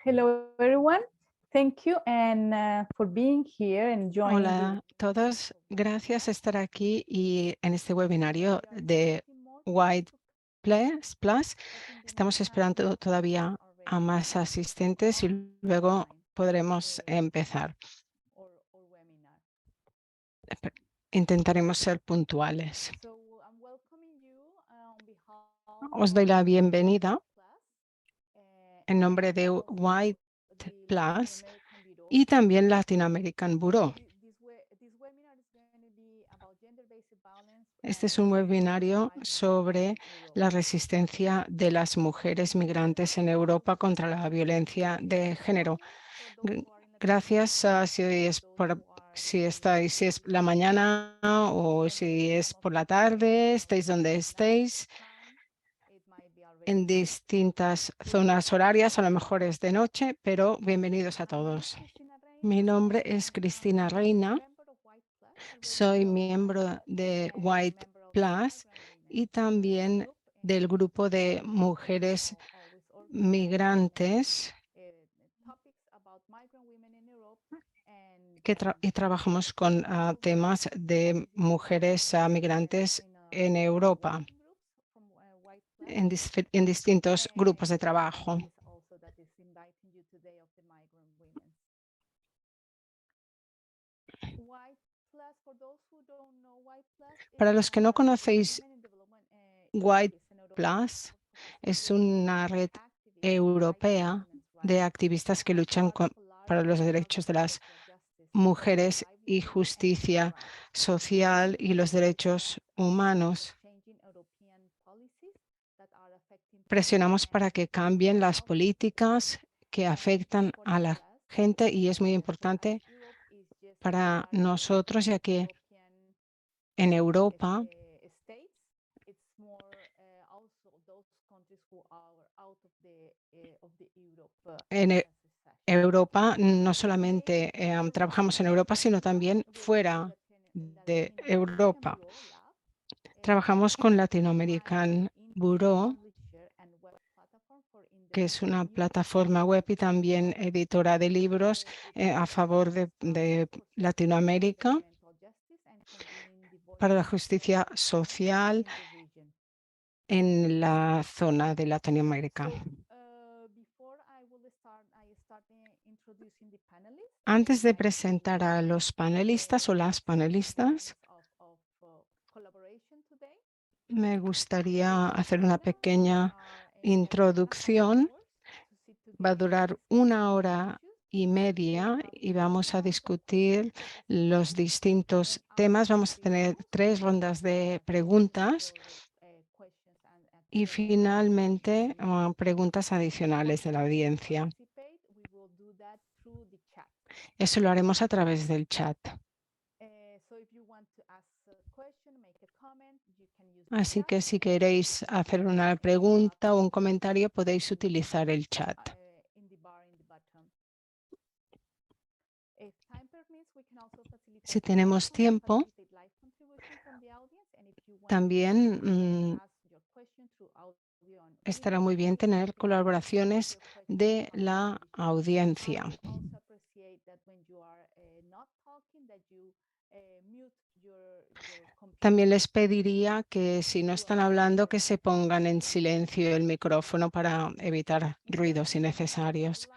Hello, everyone. Thank you and for being here and joining. Hola a todos, gracias por estar aquí y en este webinario de White Plus. Estamos esperando todavía a más asistentes y luego podremos empezar. Intentaremos ser puntuales. Os doy la bienvenida en nombre de White Plus y también Latin American Bureau. Este es un webinario sobre la resistencia de las mujeres migrantes en Europa contra la violencia de género. Gracias si es la mañana o si es por la tarde, estéis donde estéis, en distintas zonas horarias, a lo mejor es de noche, pero bienvenidos a todos. Mi nombre es Cristina Reina, soy miembro de White Plus y también del grupo de mujeres migrantes y trabajamos con temas de mujeres migrantes en Europa, en distintos grupos de trabajo. Para los que no conocéis, White Plus es una red europea de activistas que luchan para los derechos de las mujeres y justicia social y los derechos humanos. Presionamos para que cambien las políticas que afectan a la gente y es muy importante para nosotros, ya que en Europa Europa no solamente trabajamos en Europa, sino también fuera de Europa. Trabajamos con Latin American Bureau, que es una plataforma web y también editora de libros a favor de Latinoamérica para la justicia social en la zona de Latinoamérica. Antes de presentar a los panelistas o las panelistas, me gustaría hacer una pequeña introducción. Va a durar 1 hora y media y vamos a discutir los distintos temas. Vamos a tener 3 rondas de preguntas y finalmente preguntas adicionales de la audiencia. Eso lo haremos a través del chat. Así que si queréis hacer una pregunta o un comentario, podéis utilizar el chat. Si tenemos tiempo, también estará muy bien tener colaboraciones de la audiencia. También les pediría que si no están hablando, que se pongan en silencio el micrófono para evitar ruidos innecesarios.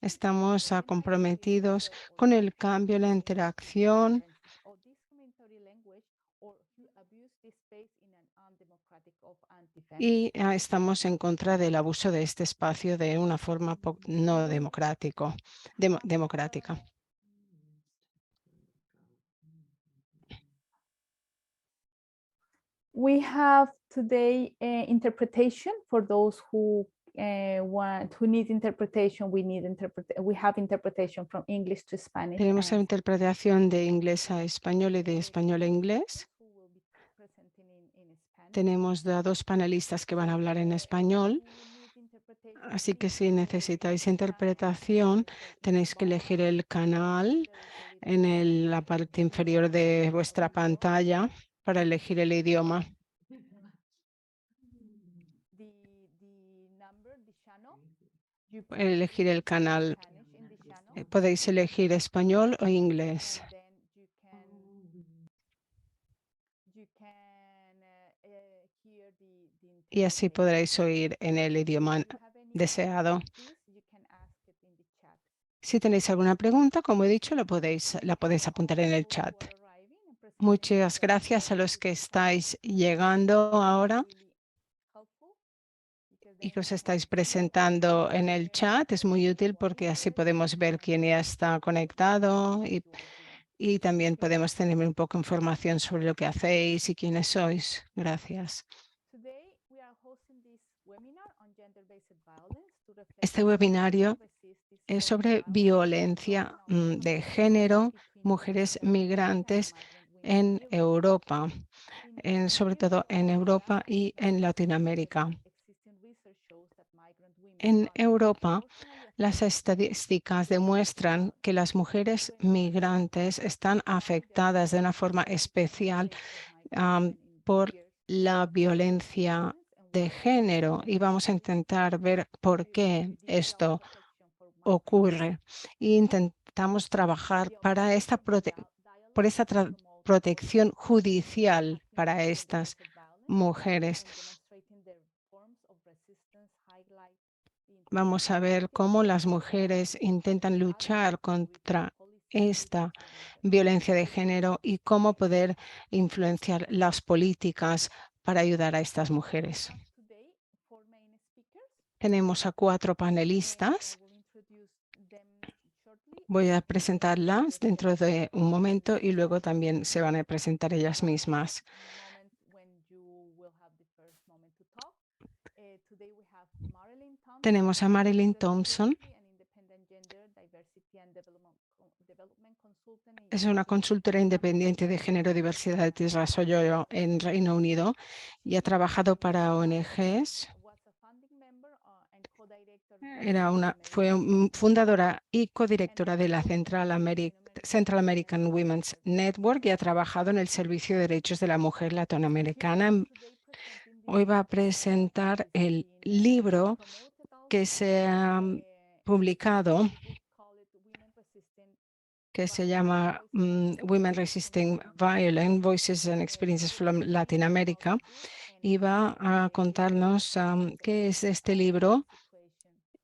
Estamos comprometidos con el cambio, la interacción y estamos en contra del abuso de este espacio de una forma no democrática. We have today interpretation for those who need interpretation. We have interpretation from English to Spanish. Tenemos interpretación de inglés a español y de español a inglés. Tenemos a 2 panelistas que van a hablar en español, así que si necesitáis interpretación tenéis que elegir el canal en la parte inferior de vuestra pantalla para elegir el idioma. elegir el canal. Podéis elegir español o inglés. Y así podréis oír en el idioma deseado. Si tenéis alguna pregunta, como he dicho, la podéis apuntar en el chat. Muchas gracias a los que estáis llegando ahora y que os estáis presentando en el chat. Es muy útil porque así podemos ver quién ya está conectado y también podemos tener un poco de información sobre lo que hacéis y quiénes sois. Gracias. Este webinario es sobre violencia de género, mujeres migrantes en Europa, sobre todo en Europa y en Latinoamérica. En Europa, las estadísticas demuestran que las mujeres migrantes están afectadas de una forma especial por la violencia de género y vamos a intentar ver por qué esto ocurre. E intentamos trabajar para protección judicial para estas mujeres. Vamos a ver cómo las mujeres intentan luchar contra esta violencia de género y cómo poder influenciar las políticas para ayudar a estas mujeres. Tenemos a 4 panelistas. Voy a presentarlas dentro de un momento y luego también se van a presentar ellas mismas. Tenemos a Marilyn Thompson. Es una consultora independiente de género, diversidad y desarrollo en Reino Unido y ha trabajado para ONGs. Fue fundadora y codirectora de la Central American Women's Network y ha trabajado en el Servicio de Derechos de la Mujer Latinoamericana. Hoy va a presentar el libro que se ha publicado, que se llama Women Resisting Violence, Voices and Experiences from Latin America, y va a contarnos qué es este libro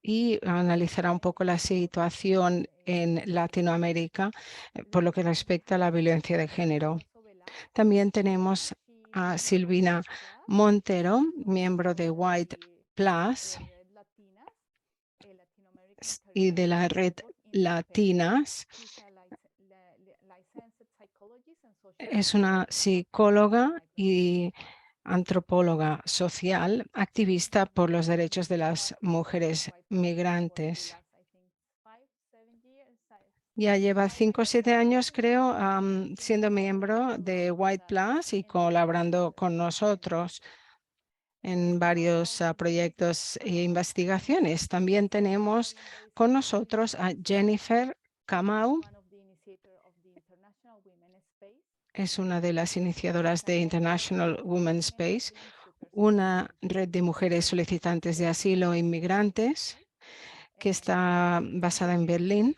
y analizará un poco la situación en Latinoamérica por lo que respecta a la violencia de género. También tenemos a Silvina Montero, miembro de White Plus y de la red Latinas. Es una psicóloga y antropóloga social, activista por los derechos de las mujeres migrantes. Ya lleva 5 o 7 años, creo, siendo miembro de White Plus y colaborando con nosotros en varios proyectos e investigaciones. También tenemos con nosotros a Jennifer Kamau. Es una de las iniciadoras de International Women's Space, una red de mujeres solicitantes de asilo e inmigrantes que está basada en Berlín.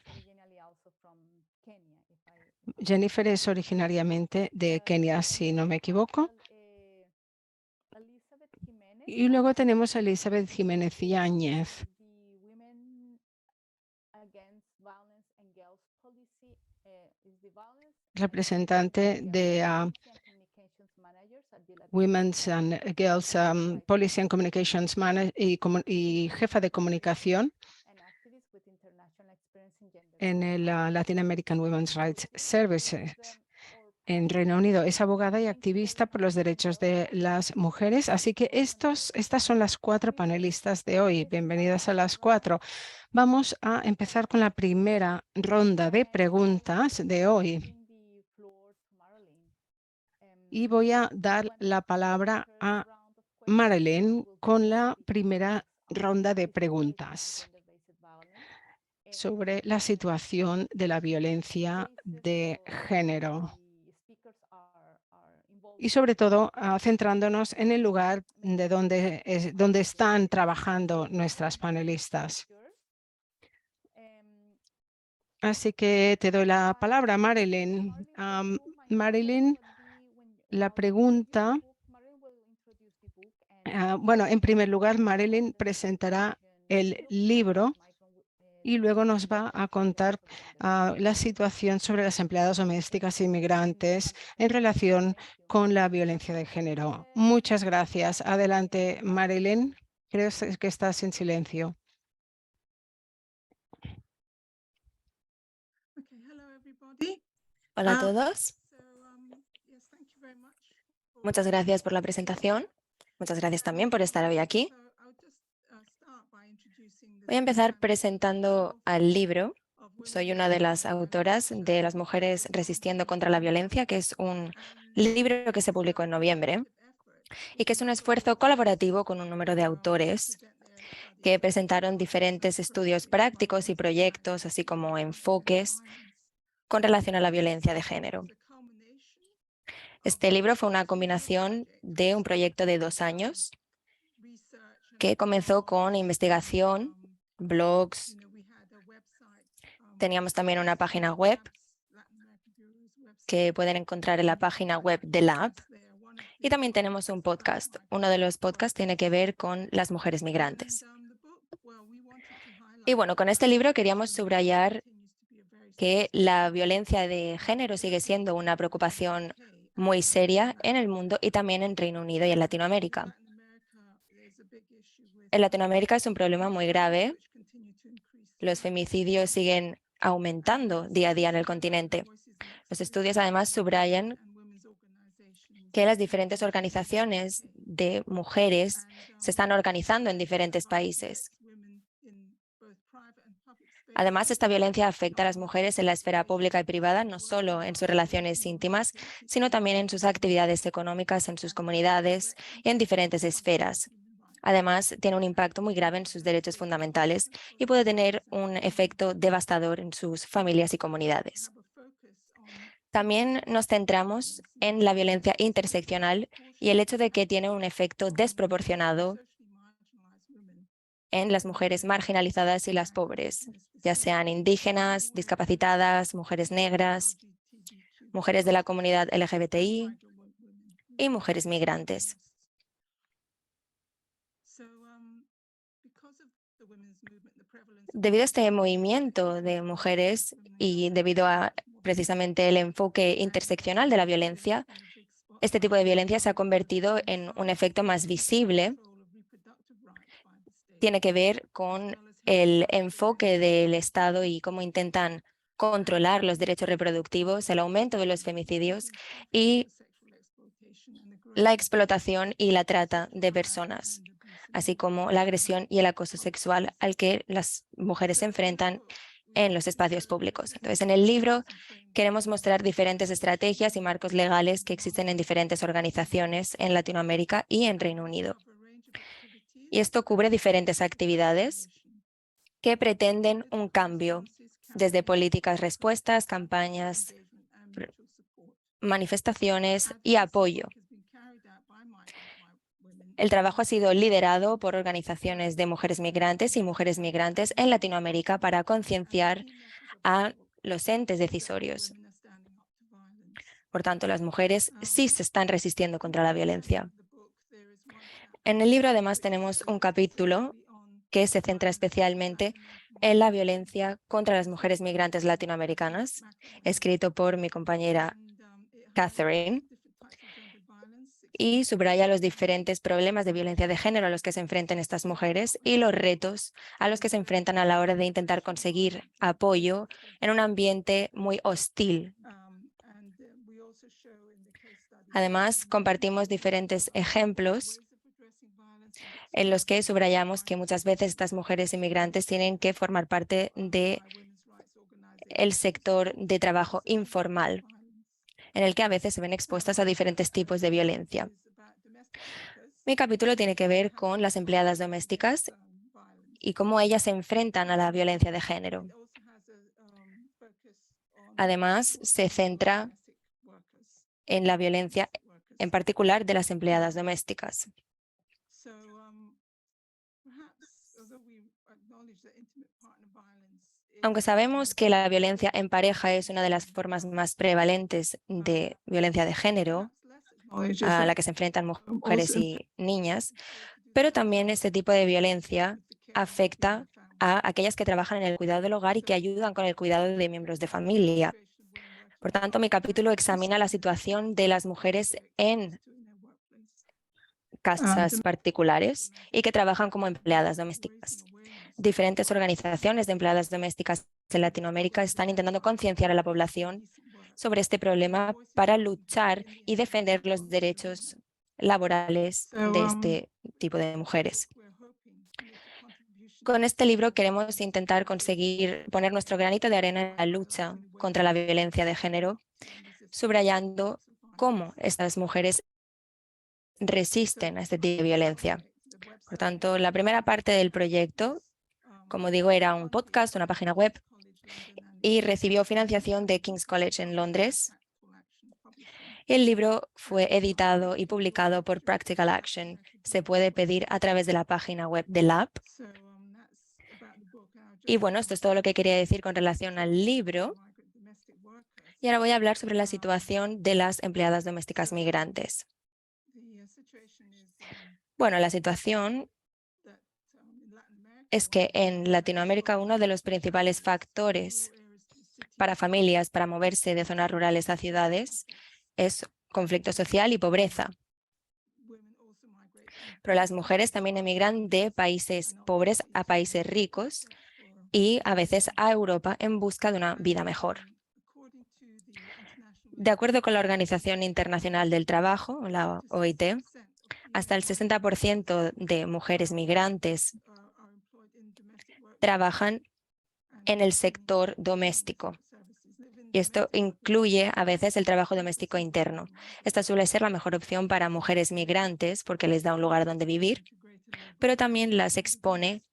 Jennifer es originariamente de Kenia, si no me equivoco. Y luego tenemos a Elizabeth Jiménez Yáñez. Representante de Women's and Girls Policy and Communications Manager y jefa de comunicación en el Latin American Women's Rights Services en Reino Unido. Es abogada y activista por los derechos de las mujeres. Así que estas son las 4 panelistas de hoy. Bienvenidas a las 4. Vamos a empezar con la primera ronda de preguntas de hoy. Y voy a dar la palabra a Marilyn con la primera ronda de preguntas sobre la situación de la violencia de género. Y sobre todo centrándonos en el lugar de donde están trabajando nuestras panelistas. Así que te doy la palabra, Marilyn. Marilyn, la pregunta, bueno, en primer lugar, Marilyn presentará el libro y luego nos va a contar la situación sobre las empleadas domésticas inmigrantes en relación con la violencia de género. Muchas gracias. Adelante, Marilyn. Creo que estás en silencio. Hola a todos. Muchas gracias por la presentación. Muchas gracias también por estar hoy aquí. Voy a empezar presentando al libro. Soy una de las autoras de Las mujeres resistiendo contra la violencia, que es un libro que se publicó en noviembre y que es un esfuerzo colaborativo con un número de autores que presentaron diferentes estudios prácticos y proyectos, así como enfoques con relación a la violencia de género. Este libro fue una combinación de un proyecto de 2 años que comenzó con investigación, blogs. Teníamos también una página web que pueden encontrar en la página web de Lab. Y también tenemos un podcast. Uno de los podcasts tiene que ver con las mujeres migrantes. Y bueno, con este libro queríamos subrayar que la violencia de género sigue siendo una preocupación muy seria en el mundo y también en Reino Unido y en Latinoamérica. En Latinoamérica es un problema muy grave. Los femicidios siguen aumentando día a día en el continente. Los estudios además subrayan que las diferentes organizaciones de mujeres se están organizando en diferentes países. Además, esta violencia afecta a las mujeres en la esfera pública y privada, no solo en sus relaciones íntimas, sino también en sus actividades económicas, en sus comunidades y en diferentes esferas. Además, tiene un impacto muy grave en sus derechos fundamentales y puede tener un efecto devastador en sus familias y comunidades. También nos centramos en la violencia interseccional y el hecho de que tiene un efecto desproporcionado en las mujeres marginalizadas y las pobres, ya sean indígenas, discapacitadas, mujeres negras, mujeres de la comunidad LGBTI y mujeres migrantes. Debido a este movimiento de mujeres y debido a precisamente el enfoque interseccional de la violencia, este tipo de violencia se ha convertido en un efecto más visible. Tiene que ver con el enfoque del Estado y cómo intentan controlar los derechos reproductivos, el aumento de los femicidios y la explotación y la trata de personas, así como la agresión y el acoso sexual al que las mujeres se enfrentan en los espacios públicos. Entonces, en el libro queremos mostrar diferentes estrategias y marcos legales que existen en diferentes organizaciones en Latinoamérica y en Reino Unido. Y esto cubre diferentes actividades que pretenden un cambio, desde políticas respuestas, campañas, manifestaciones y apoyo. El trabajo ha sido liderado por organizaciones de mujeres migrantes y mujeres migrantes en Latinoamérica para concienciar a los entes decisorios. Por tanto, las mujeres sí se están resistiendo contra la violencia. En el libro, además, tenemos un capítulo que se centra especialmente en la violencia contra las mujeres migrantes latinoamericanas, escrito por mi compañera Catherine, y subraya los diferentes problemas de violencia de género a los que se enfrentan estas mujeres y los retos a los que se enfrentan a la hora de intentar conseguir apoyo en un ambiente muy hostil. Además, compartimos diferentes ejemplos en los que subrayamos que muchas veces estas mujeres inmigrantes tienen que formar parte del sector de trabajo informal, en el que a veces se ven expuestas a diferentes tipos de violencia. Mi capítulo tiene que ver con las empleadas domésticas y cómo ellas se enfrentan a la violencia de género. Además, se centra en la violencia, en particular de las empleadas domésticas. Aunque sabemos que la violencia en pareja es una de las formas más prevalentes de violencia de género a la que se enfrentan mujeres y niñas, pero también este tipo de violencia afecta a aquellas que trabajan en el cuidado del hogar y que ayudan con el cuidado de miembros de familia. Por tanto, mi capítulo examina la situación de las mujeres en casas particulares y que trabajan como empleadas domésticas. Diferentes organizaciones de empleadas domésticas en Latinoamérica están intentando concienciar a la población sobre este problema para luchar y defender los derechos laborales de este tipo de mujeres. Con este libro queremos intentar conseguir poner nuestro granito de arena en la lucha contra la violencia de género, subrayando cómo estas mujeres resisten a este tipo de violencia. Por tanto, la primera parte del proyecto, como digo, era un podcast, una página web, y recibió financiación de King's College en Londres. El libro fue editado y publicado por Practical Action. Se puede pedir a través de la página web del Lab. Y bueno, esto es todo lo que quería decir con relación al libro. Y ahora voy a hablar sobre la situación de las empleadas domésticas migrantes. Bueno, la situación es que en Latinoamérica uno de los principales factores para familias para moverse de zonas rurales a ciudades es conflicto social y pobreza. Pero las mujeres también emigran de países pobres a países ricos y a veces a Europa en busca de una vida mejor. De acuerdo con la Organización Internacional del Trabajo, la OIT, hasta el 60% de mujeres migrantes trabajan en el sector doméstico. Y esto incluye a veces el trabajo doméstico interno. Esta suele ser la mejor opción para mujeres migrantes porque les da un lugar donde vivir, pero también las expone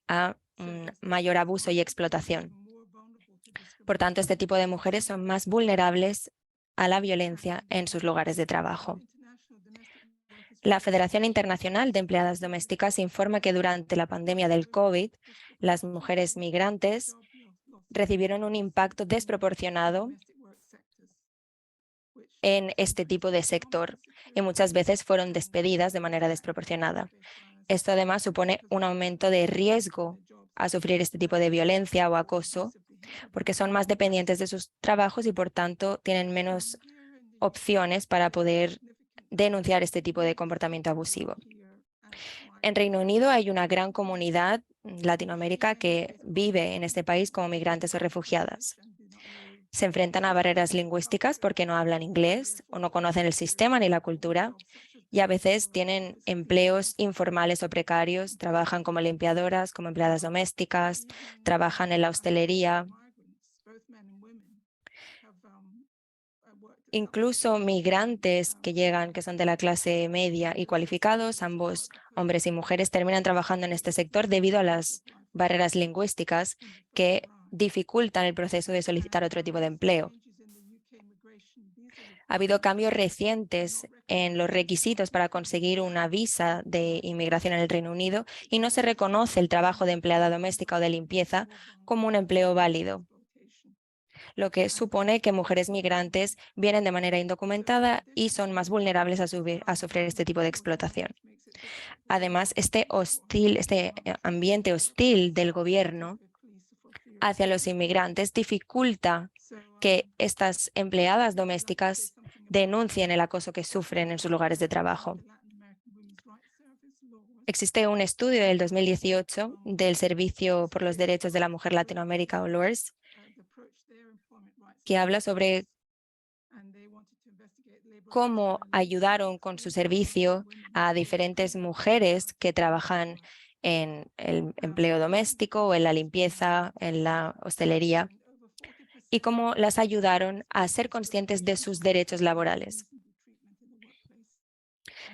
a un mayor abuso y explotación. Por tanto, este tipo de mujeres son más vulnerables a la violencia en sus lugares de trabajo. La Federación Internacional de Empleadas Domésticas informa que durante la pandemia del COVID, las mujeres migrantes recibieron un impacto desproporcionado en este tipo de sector y muchas veces fueron despedidas de manera desproporcionada. Esto además supone un aumento de riesgo a sufrir este tipo de violencia o acoso porque son más dependientes de sus trabajos y por tanto tienen menos opciones para poder denunciar este tipo de comportamiento abusivo. En Reino Unido hay una gran comunidad Latinoamérica que vive en este país como migrantes o refugiadas. Se enfrentan a barreras lingüísticas porque no hablan inglés o no conocen el sistema ni la cultura y a veces tienen empleos informales o precarios, trabajan como limpiadoras, como empleadas domésticas, trabajan en la hostelería. Incluso migrantes que llegan, que son de la clase media y cualificados, ambos hombres y mujeres, terminan trabajando en este sector debido a las barreras lingüísticas que dificultan el proceso de solicitar otro tipo de empleo. Ha habido cambios recientes en los requisitos para conseguir una visa de inmigración en el Reino Unido y no se reconoce el trabajo de empleada doméstica o de limpieza como un empleo válido, lo que supone que mujeres migrantes vienen de manera indocumentada y son más vulnerables a sufrir este tipo de explotación. Además, este ambiente hostil del gobierno hacia los inmigrantes dificulta que estas empleadas domésticas denuncien el acoso que sufren en sus lugares de trabajo. Existe un estudio del 2018 del Servicio por los Derechos de la Mujer Latinoamérica, o LORS, que habla sobre cómo ayudaron con su servicio a diferentes mujeres que trabajan en el empleo doméstico o en la limpieza, en la hostelería, y cómo las ayudaron a ser conscientes de sus derechos laborales.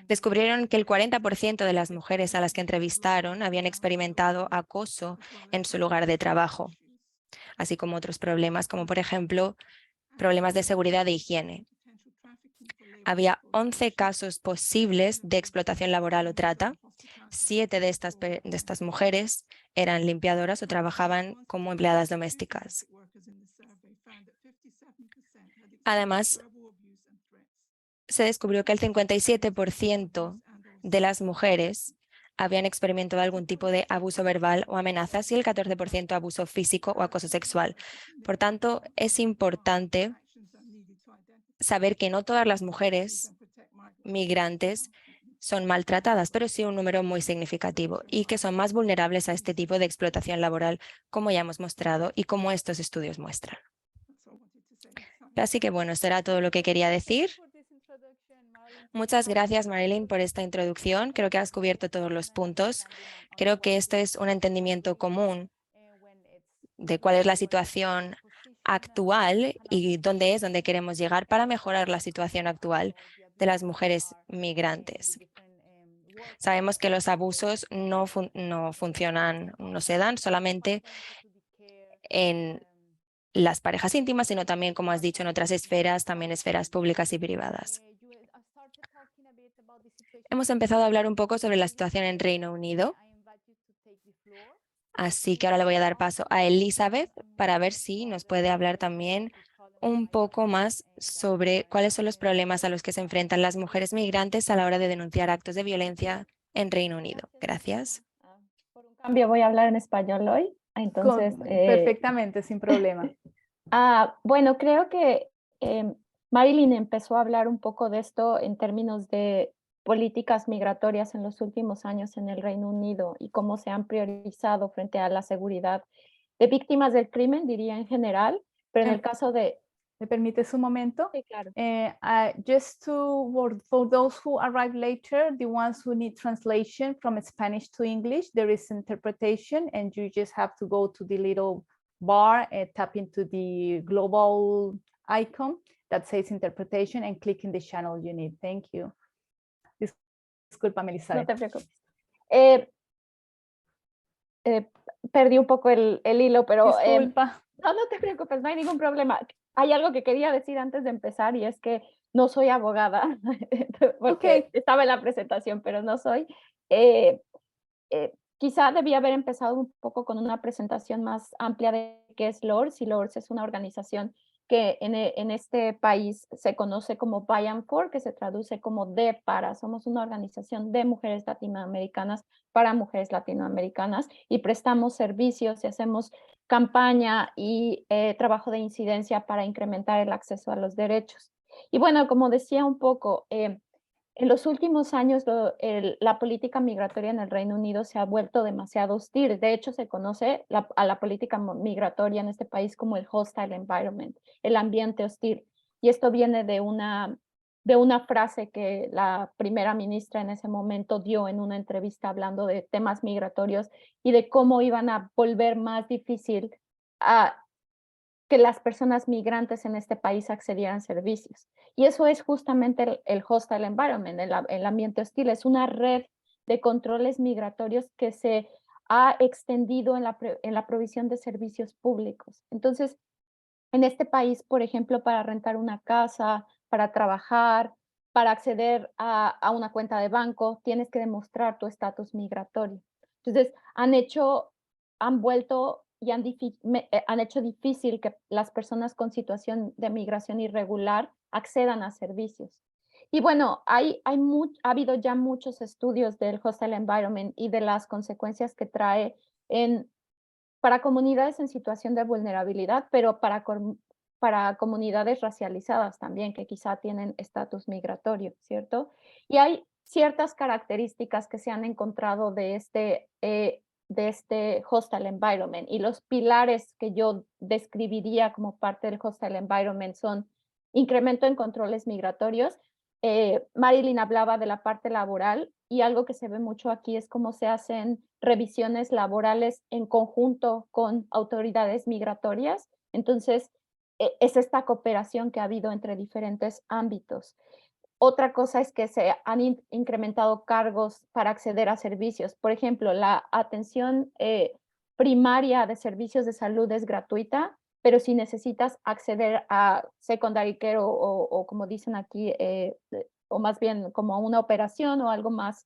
Descubrieron que el 40% de las mujeres a las que entrevistaron habían experimentado acoso en su lugar de trabajo, así como otros problemas, como por ejemplo problemas de seguridad e higiene. Había 11 casos posibles de explotación laboral o trata. 7 de estas mujeres eran limpiadoras o trabajaban como empleadas domésticas. Además, se descubrió que el 57% de las mujeres habían experimentado algún tipo de abuso verbal o amenazas y el 14% abuso físico o acoso sexual. Por tanto, es importante saber que no todas las mujeres migrantes son maltratadas, pero sí un número muy significativo y que son más vulnerables a este tipo de explotación laboral, como ya hemos mostrado y como estos estudios muestran. Así que bueno, esto era todo lo que quería decir. Muchas gracias, Marilyn, por esta introducción. Creo que has cubierto todos los puntos. Creo que esto es un entendimiento común de cuál es la situación actual y dónde queremos llegar para mejorar la situación actual de las mujeres migrantes. Sabemos que los abusos no funcionan, no se dan solamente en las parejas íntimas, sino también, como has dicho, en otras esferas, también esferas públicas y privadas. Hemos empezado a hablar un poco sobre la situación en Reino Unido, así que ahora le voy a dar paso a Elizabeth para ver si nos puede hablar también un poco más sobre cuáles son los problemas a los que se enfrentan las mujeres migrantes a la hora de denunciar actos de violencia en Reino Unido. Gracias. Por un cambio voy a hablar en español hoy, entonces... Perfectamente, sin problema. Bueno, creo que Marilyn empezó a hablar un poco de esto en términos de políticas migratorias en los últimos años en el Reino Unido y cómo se han priorizado frente a la seguridad de víctimas del crimen, diría en general, pero en el caso de... ¿Me permites un momento? Sí, claro. Just for those who arrive later, the ones who need translation from Spanish to English, there is interpretation and you just have to go to the little bar and tap into the global icon that says interpretation and click in the channel you need. Thank you. Disculpa, Melissa. No te preocupes. Perdí un poco el hilo, pero... Disculpa. No te preocupes, no hay ningún problema. Hay algo que quería decir antes de empezar y es que no soy abogada, porque estaba en la presentación, pero no soy. Quizá debía haber empezado un poco con una presentación más amplia de qué es LORS, y LORS es una organización que en este país se conoce como By and For, que se traduce como de para. Somos una organización de mujeres latinoamericanas para mujeres latinoamericanas y prestamos servicios y hacemos campaña y trabajo de incidencia para incrementar el acceso a los derechos. Y bueno, como decía un poco, en los últimos años la política migratoria en el Reino Unido se ha vuelto demasiado hostil. De hecho, se conoce a la política migratoria en este país como el hostile environment, el ambiente hostil. Y esto viene de una frase que la primera ministra en ese momento dio en una entrevista hablando de temas migratorios y de cómo iban a volver más difícil que las personas migrantes en este país accedieran a servicios. Y eso es justamente el hostile environment, el ambiente hostil. Es una red de controles migratorios que se ha extendido en la provisión de servicios públicos. Entonces, en este país, por ejemplo, para rentar una casa, para trabajar, para acceder a una cuenta de banco, tienes que demostrar tu estatus migratorio. Entonces, han vuelto y han hecho difícil que las personas con situación de migración irregular accedan a servicios. Y bueno, ha habido ya muchos estudios del hostile environment y de las consecuencias que trae para comunidades en situación de vulnerabilidad, pero para comunidades racializadas también, que quizá tienen estatus migratorio, ¿cierto? Y hay ciertas características que se han encontrado de este hostile environment, y los pilares que yo describiría como parte del hostile environment son incremento en controles migratorios. Marilyn hablaba de la parte laboral y algo que se ve mucho aquí es cómo se hacen revisiones laborales en conjunto con autoridades migratorias. Entonces, es esta cooperación que ha habido entre diferentes ámbitos. Otra cosa es que se han incrementado cargos para acceder a servicios. Por ejemplo, la atención primaria de servicios de salud es gratuita, pero si necesitas acceder a secondary care o como dicen aquí, o más bien como una operación o algo más,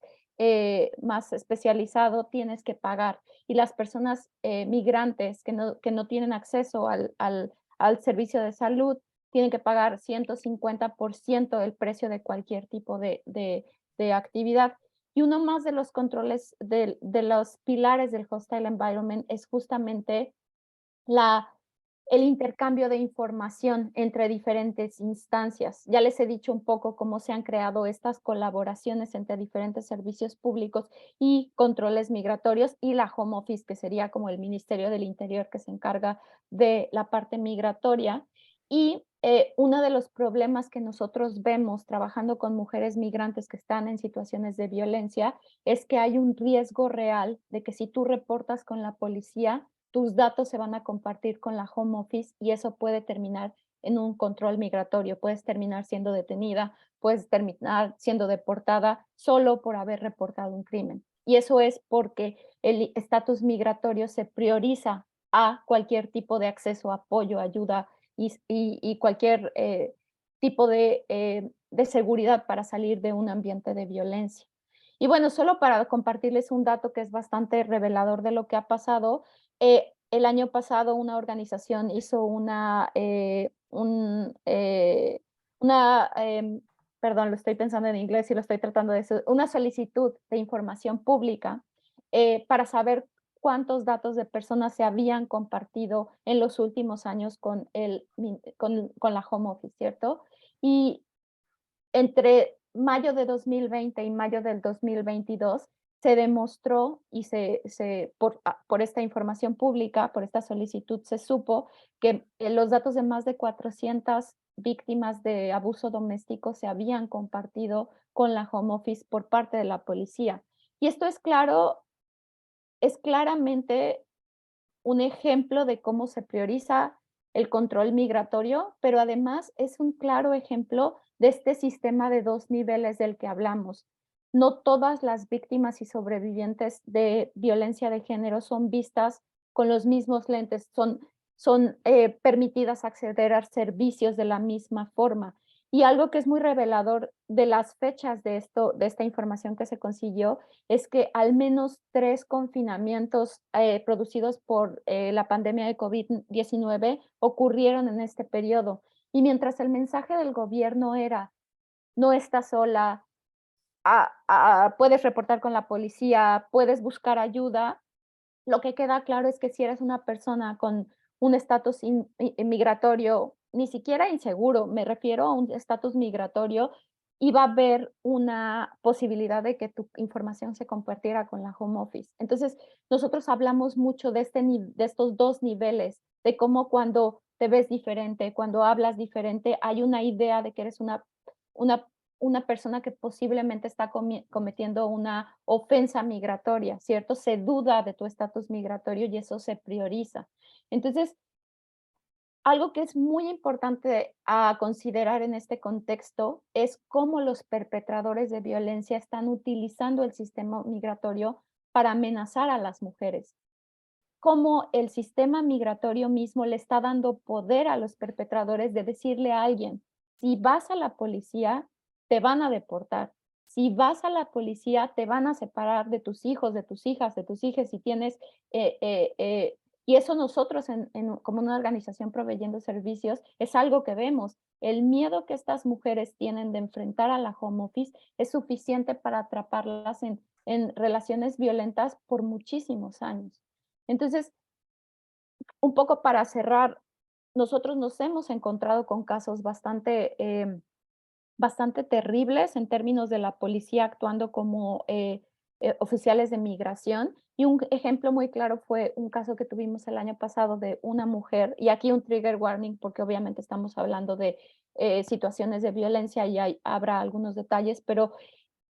más especializado, tienes que pagar. Y las personas migrantes que no tienen acceso al servicio de salud tienen que pagar 150% el precio de cualquier tipo de actividad. Y uno más de los controles, de los pilares del hostile environment es justamente el intercambio de información entre diferentes instancias. Ya les he dicho un poco cómo se han creado estas colaboraciones entre diferentes servicios públicos y controles migratorios y la Home Office, que sería como el Ministerio del Interior que se encarga de la parte migratoria. Y uno de los problemas que nosotros vemos trabajando con mujeres migrantes que están en situaciones de violencia es que hay un riesgo real de que si tú reportas con la policía, tus datos se van a compartir con la Home Office y eso puede terminar en un control migratorio. Puedes terminar siendo detenida, puedes terminar siendo deportada solo por haber reportado un crimen. Y eso es porque el estatus migratorio se prioriza a cualquier tipo de acceso, apoyo, ayuda y cualquier tipo de seguridad para salir de un ambiente de violencia. Y bueno, solo para compartirles un dato que es bastante revelador de lo que ha pasado, el año pasado una organización hizo perdón, lo estoy pensando en inglés y lo estoy tratando de decir, una solicitud de información pública para saber cuántos datos de personas se habían compartido en los últimos años con la Home Office, ¿cierto? Y entre mayo de 2020 y mayo del 2022 se demostró y por esta información pública, por esta solicitud, se supo que los datos de más de 400 víctimas de abuso doméstico se habían compartido con la Home Office por parte de la policía. Y esto es claramente un ejemplo de cómo se prioriza el control migratorio, pero además es un claro ejemplo de este sistema de 2 niveles del que hablamos. No todas las víctimas y sobrevivientes de violencia de género son vistas con los mismos lentes, son permitidas acceder a servicios de la misma forma. Y algo que es muy revelador de las fechas de esta información que se consiguió, es que al menos 3 confinamientos producidos por la pandemia de COVID-19 ocurrieron en este periodo. Y mientras el mensaje del gobierno era, no estás sola, puedes reportar con la policía, puedes buscar ayuda, lo que queda claro es que si eres una persona con un estatus migratorio, ni siquiera inseguro, me refiero a un estatus migratorio, iba a haber una posibilidad de que tu información se compartiera con la Home Office. Entonces, nosotros hablamos mucho de estos 2 niveles, de cómo cuando te ves diferente, cuando hablas diferente, hay una idea de que eres una una persona que posiblemente está cometiendo una ofensa migratoria, ¿cierto? Se duda de tu estatus migratorio y eso se prioriza. Entonces, algo que es muy importante a considerar en este contexto es cómo los perpetradores de violencia están utilizando el sistema migratorio para amenazar a las mujeres. Cómo el sistema migratorio mismo le está dando poder a los perpetradores de decirle a alguien, si vas a la policía, te van a deportar. Si vas a la policía, te van a separar de tus hijos, de tus hijas, de tus hijas, si tienes, y eso nosotros como una organización proveyendo servicios, es algo que vemos. El miedo que estas mujeres tienen de enfrentar a la Home Office es suficiente para atraparlas en relaciones violentas por muchísimos años. Entonces, un poco para cerrar, nosotros nos hemos encontrado con casos bastante terribles en términos de la policía actuando como oficiales de migración. Y un ejemplo muy claro fue un caso que tuvimos el año pasado de una mujer, y aquí un trigger warning porque obviamente estamos hablando de situaciones de violencia y habrá algunos detalles, pero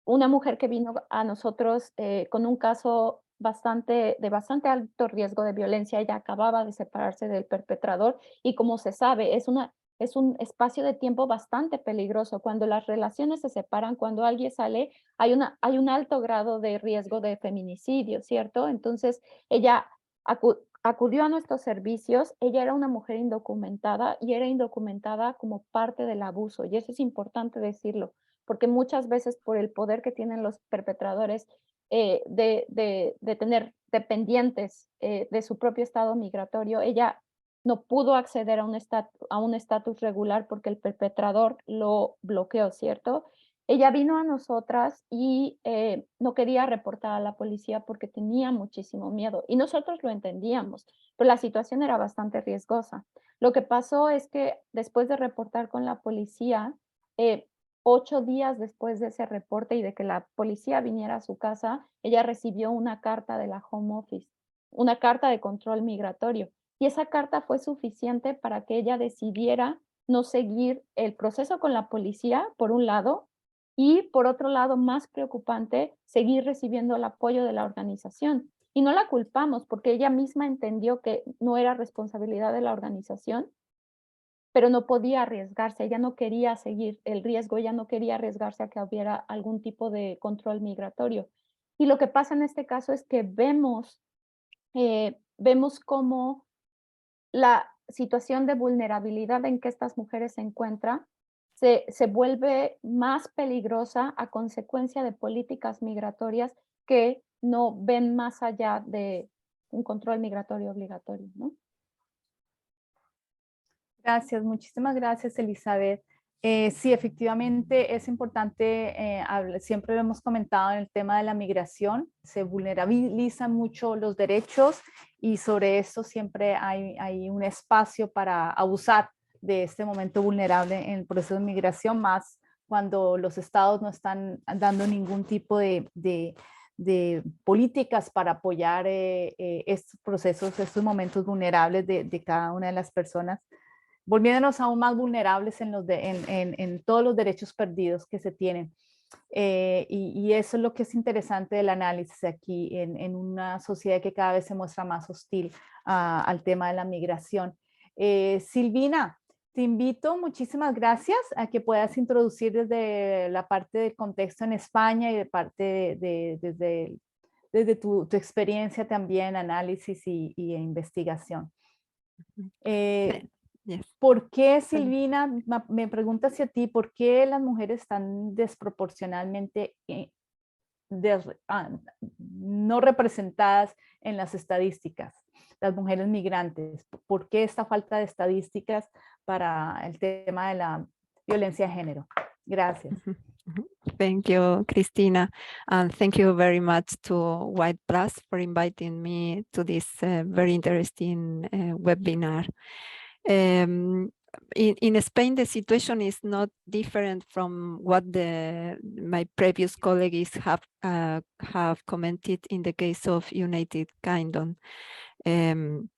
una mujer que vino a nosotros con un caso de bastante alto riesgo de violencia. Ella acababa de separarse del perpetrador y como se sabe, es un espacio de tiempo bastante peligroso. Cuando las relaciones se separan, cuando alguien sale, hay un alto grado de riesgo de feminicidio, ¿cierto? Entonces, ella acudió a nuestros servicios. Ella era una mujer indocumentada y era indocumentada como parte del abuso, y eso es importante decirlo, porque muchas veces por el poder que tienen los perpetradores de tener dependientes de su propio estado migratorio, ella no pudo acceder a un estatus regular porque el perpetrador lo bloqueó, ¿cierto? Ella vino a nosotras y no quería reportar a la policía porque tenía muchísimo miedo y nosotros lo entendíamos, pero la situación era bastante riesgosa. Lo que pasó es que después de reportar con la policía, 8 días después de ese reporte y de que la policía viniera a su casa, ella recibió una carta de la Home Office, una carta de control migratorio. Y esa carta fue suficiente para que ella decidiera no seguir el proceso con la policía, por un lado, y por otro lado, más preocupante, seguir recibiendo el apoyo de la organización. Y no la culpamos porque ella misma entendió que no era responsabilidad de la organización, pero no podía arriesgarse, ella no quería seguir el riesgo, ella no quería arriesgarse a que hubiera algún tipo de control migratorio. Y lo que pasa en este caso es que vemos cómo la situación de vulnerabilidad en que estas mujeres se encuentran se vuelve más peligrosa a consecuencia de políticas migratorias que no ven más allá de un control migratorio obligatorio, ¿no? Gracias, muchísimas gracias, Elizabeth. Sí, efectivamente es importante, siempre lo hemos comentado en el tema de la migración, se vulnerabilizan mucho los derechos y sobre esto siempre hay un espacio para abusar de este momento vulnerable en el proceso de migración, más cuando los estados no están dando ningún tipo de políticas para apoyar estos procesos, estos momentos vulnerables de cada una de las personas, volviéndonos aún más vulnerables en todos los derechos perdidos que se tienen. Y eso es lo que es interesante del análisis aquí en una sociedad que cada vez se muestra más hostil al tema de la migración. Silvina, te invito, muchísimas gracias a que puedas introducir desde la parte del contexto en España y de parte desde tu experiencia también, análisis y investigación. Yes. ¿Por qué, Silvina, me pregunta hacia ti, por qué las mujeres están desproporcionalmente no representadas en las estadísticas? Las mujeres migrantes, ¿por qué esta falta de estadísticas para el tema de la violencia de género? Gracias. Thank you, Cristina, and thank you very much to White Plus for inviting me to this very interesting webinar. In Spain, the situation is not different from what my previous colleagues have commented in the case of United Kingdom. In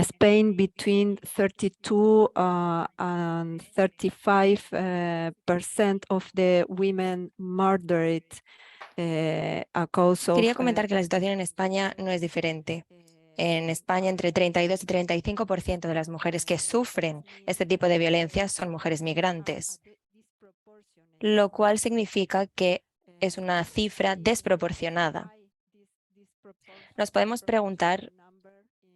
Spain, between 32 and 35% of the women murdered a cause of... Quería comentar que la situación en España no es diferente. En España, entre 32 y 35% de las mujeres que sufren este tipo de violencia son mujeres migrantes, lo cual significa que es una cifra desproporcionada. Nos podemos preguntar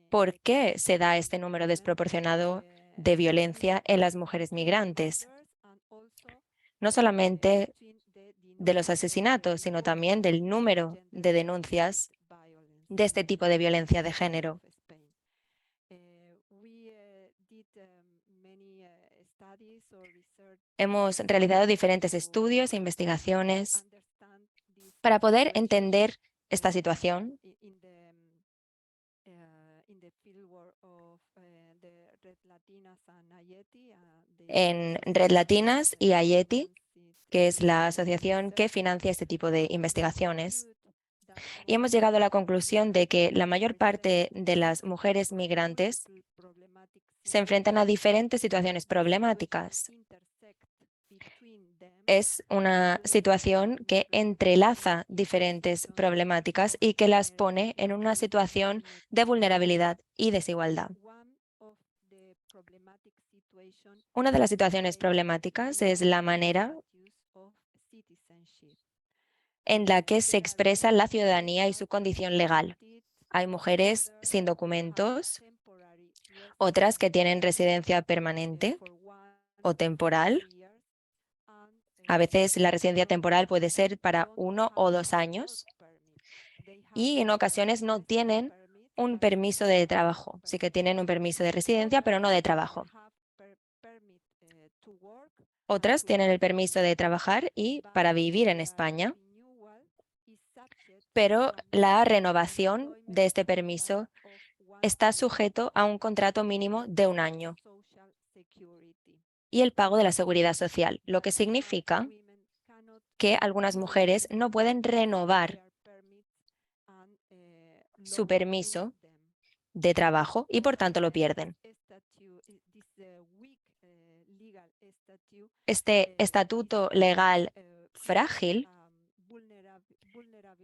por qué se da este número desproporcionado de violencia en las mujeres migrantes, no solamente de los asesinatos, sino también del número de denuncias de este tipo de violencia de género. Hemos realizado diferentes estudios e investigaciones para poder entender esta situación en Red Latinas y Ayeti, que es la asociación que financia este tipo de investigaciones. Y hemos llegado a la conclusión de que la mayor parte de las mujeres migrantes se enfrentan a diferentes situaciones problemáticas. Es una situación que entrelaza diferentes problemáticas y que las pone en una situación de vulnerabilidad y desigualdad. Una de las situaciones problemáticas es la manera en la que se expresa la ciudadanía y su condición legal. Hay mujeres sin documentos, otras que tienen residencia permanente o temporal. A veces la residencia temporal puede ser para 1 o 2 años y en ocasiones no tienen un permiso de trabajo. Sí que tienen un permiso de residencia, pero no de trabajo. Otras tienen el permiso de trabajar y para vivir en España, pero la renovación de este permiso está sujeto a un contrato mínimo de 1 año y el pago de la seguridad social, lo que significa que algunas mujeres no pueden renovar su permiso de trabajo y por tanto lo pierden. Este estatuto legal frágil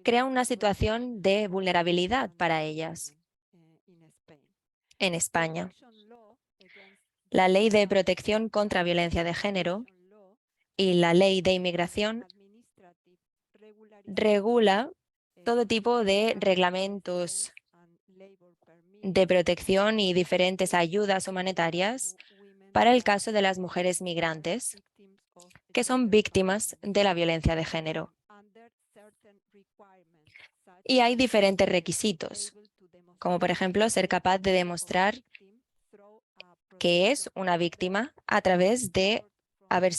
crea una situación de vulnerabilidad para ellas. En España, la Ley de Protección contra Violencia de Género y la Ley de Inmigración regula todo tipo de reglamentos de protección y diferentes ayudas humanitarias para el caso de las mujeres migrantes que son víctimas de la violencia de género. Y hay diferentes requisitos, como por ejemplo ser capaz de demostrar que es una víctima a través de haber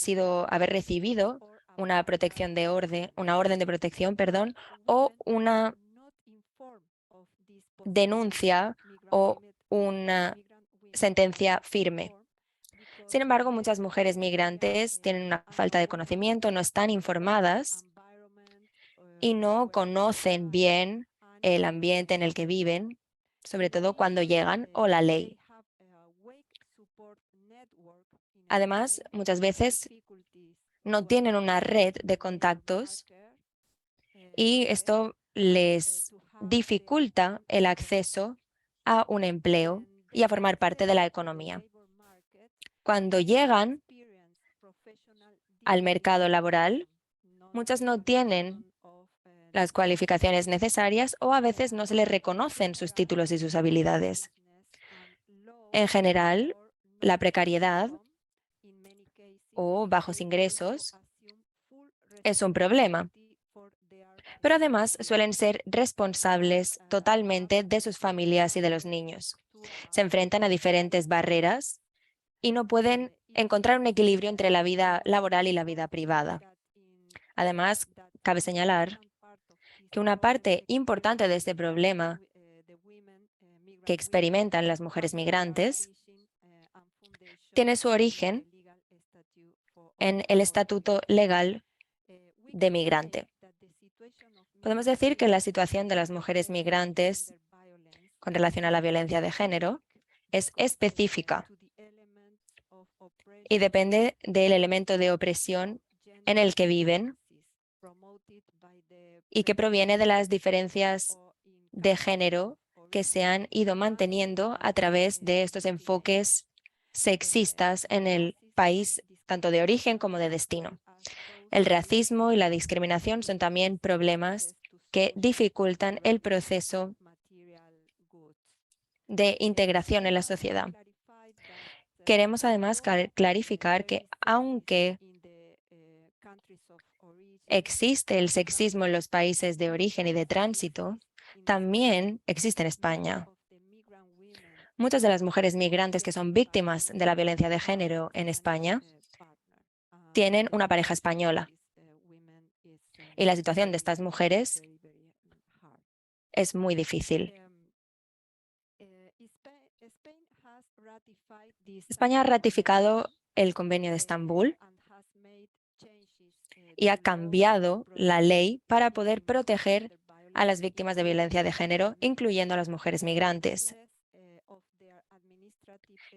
recibido una orden de protección, o una denuncia o una sentencia firme. Sin embargo, muchas mujeres migrantes tienen una falta de conocimiento, no están informadas y no conocen bien el ambiente en el que viven, sobre todo cuando llegan, o la ley. Además, muchas veces no tienen una red de contactos y esto les dificulta el acceso a un empleo y a formar parte de la economía. Cuando llegan al mercado laboral, muchas no tienen las cualificaciones necesarias o a veces no se les reconocen sus títulos y sus habilidades. En general, la precariedad o bajos ingresos es un problema, pero además suelen ser responsables totalmente de sus familias y de los niños. Se enfrentan a diferentes barreras y no pueden encontrar un equilibrio entre la vida laboral y la vida privada. Además, cabe señalar que una parte importante de este problema que experimentan las mujeres migrantes tiene su origen en el estatuto legal de migrante. Podemos decir que la situación de las mujeres migrantes con relación a la violencia de género es específica y depende del elemento de opresión en el que viven y que proviene de las diferencias de género que se han ido manteniendo a través de estos enfoques sexistas en el país, tanto de origen como de destino. El racismo y la discriminación son también problemas que dificultan el proceso de integración en la sociedad. Queremos además clarificar que aunque existe el sexismo en los países de origen y de tránsito, también existe en España. Muchas de las mujeres migrantes que son víctimas de la violencia de género en España tienen una pareja española. Y la situación de estas mujeres es muy difícil. España ha ratificado el Convenio de Estambul y ha cambiado la ley para poder proteger a las víctimas de violencia de género, incluyendo a las mujeres migrantes,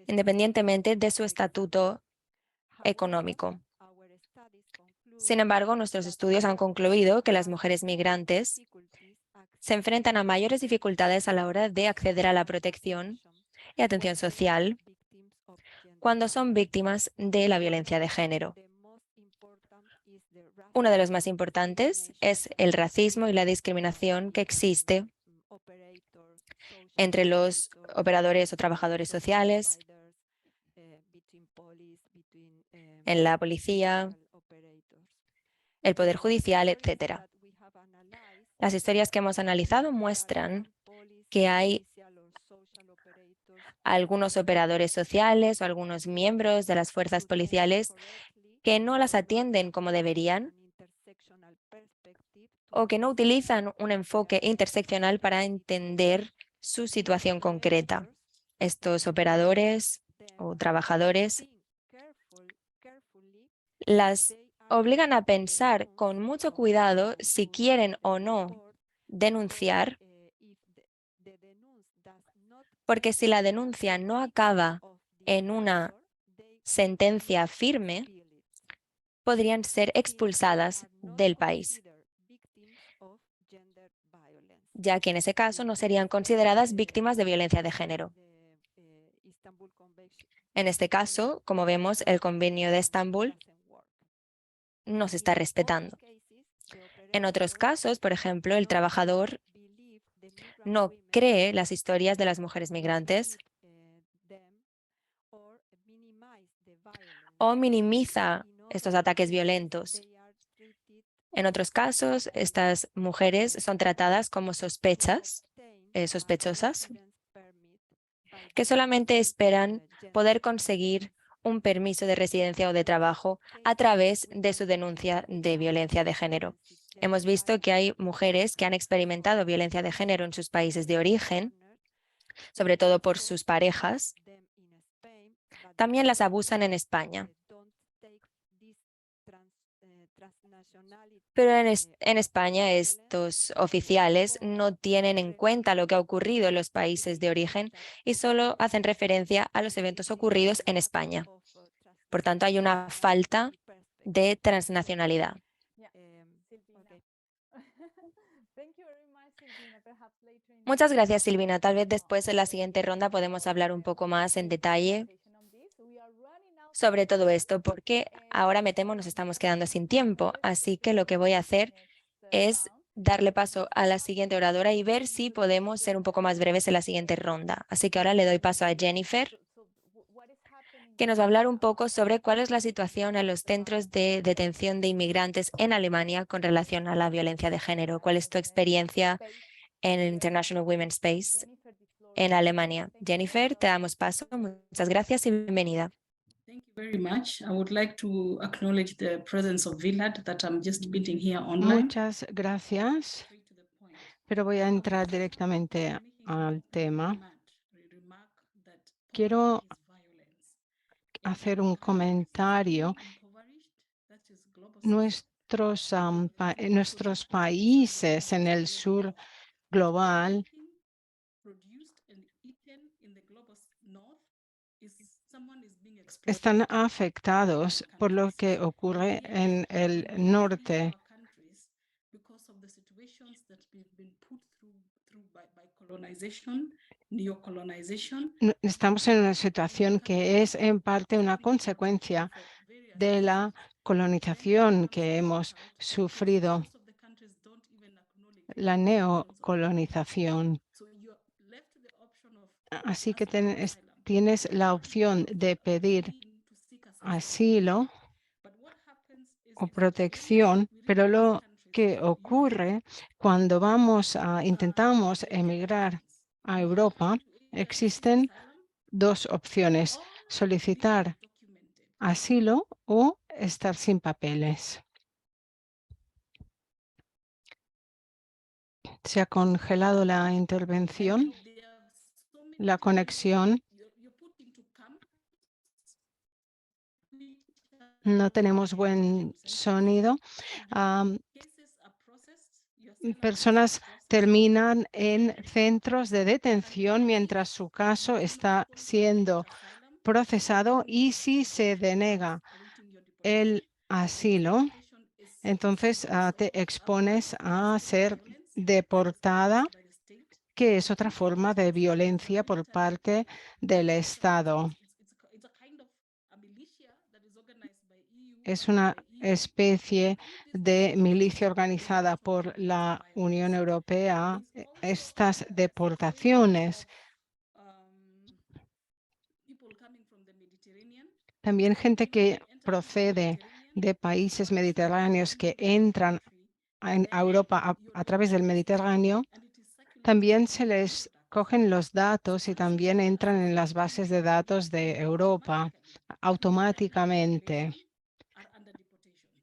independientemente de su estatuto económico. Sin embargo, nuestros estudios han concluido que las mujeres migrantes se enfrentan a mayores dificultades a la hora de acceder a la protección y atención social cuando son víctimas de la violencia de género. Uno de los más importantes es el racismo y la discriminación que existe entre los operadores o trabajadores sociales, en la policía, el Poder Judicial, etc. Las historias que hemos analizado muestran que hay algunos operadores sociales o algunos miembros de las fuerzas policiales que no las atienden como deberían o que no utilizan un enfoque interseccional para entender su situación concreta. Estos operadores o trabajadores las obligan a pensar con mucho cuidado si quieren o no denunciar, porque si la denuncia no acaba en una sentencia firme, podrían ser expulsadas del país, ya que en ese caso no serían consideradas víctimas de violencia de género. En este caso, como vemos, el Convenio de Estambul no se está respetando. En otros casos, por ejemplo, el trabajador no cree las historias de las mujeres migrantes o minimiza estos ataques violentos. En otros casos, estas mujeres son tratadas como sospechosas, que solamente esperan poder conseguir un permiso de residencia o de trabajo a través de su denuncia de violencia de género. Hemos visto que hay mujeres que han experimentado violencia de género en sus países de origen, sobre todo por sus parejas. También las abusan en España. Pero en España estos oficiales no tienen en cuenta lo que ha ocurrido en los países de origen y solo hacen referencia a los eventos ocurridos en España. Por tanto, hay una falta de transnacionalidad. Muchas gracias, Silvina. Tal vez después en la siguiente ronda podemos hablar un poco más en detalle sobre todo esto, porque ahora me temo nos estamos quedando sin tiempo. Así que lo que voy a hacer es darle paso a la siguiente oradora y ver si podemos ser un poco más breves en la siguiente ronda. Así que ahora le doy paso a Jennifer, que nos va a hablar un poco sobre cuál es la situación en los centros de detención de inmigrantes en Alemania con relación a la violencia de género. ¿Cuál es tu experiencia en el International Women's Space en Alemania? Jennifer, te damos paso. Muchas gracias y bienvenida. Thank you very much. I would like to acknowledge the presence of Vilad that I'm just meeting here online. Muchas gracias, pero voy a entrar directamente al tema. Quiero hacer un comentario. Nuestros países en el sur global están afectados por lo que ocurre en el norte. Estamos en una situación que es en parte una consecuencia de la colonización que hemos sufrido, la neocolonización. Así que tienes la opción de pedir asilo o protección, pero lo que ocurre cuando intentamos emigrar a Europa, existen dos opciones: solicitar asilo o estar sin papeles. Se ha congelado la intervención, la conexión. No tenemos buen sonido. Personas terminan en centros de detención mientras su caso está siendo procesado, y si se denega el asilo, entonces te expones a ser deportada, que es otra forma de violencia por parte del Estado. Es una especie de milicia organizada por la Unión Europea, estas deportaciones. También gente que procede de países mediterráneos que entran a Europa a través del Mediterráneo, también se les cogen los datos y también entran en las bases de datos de Europa automáticamente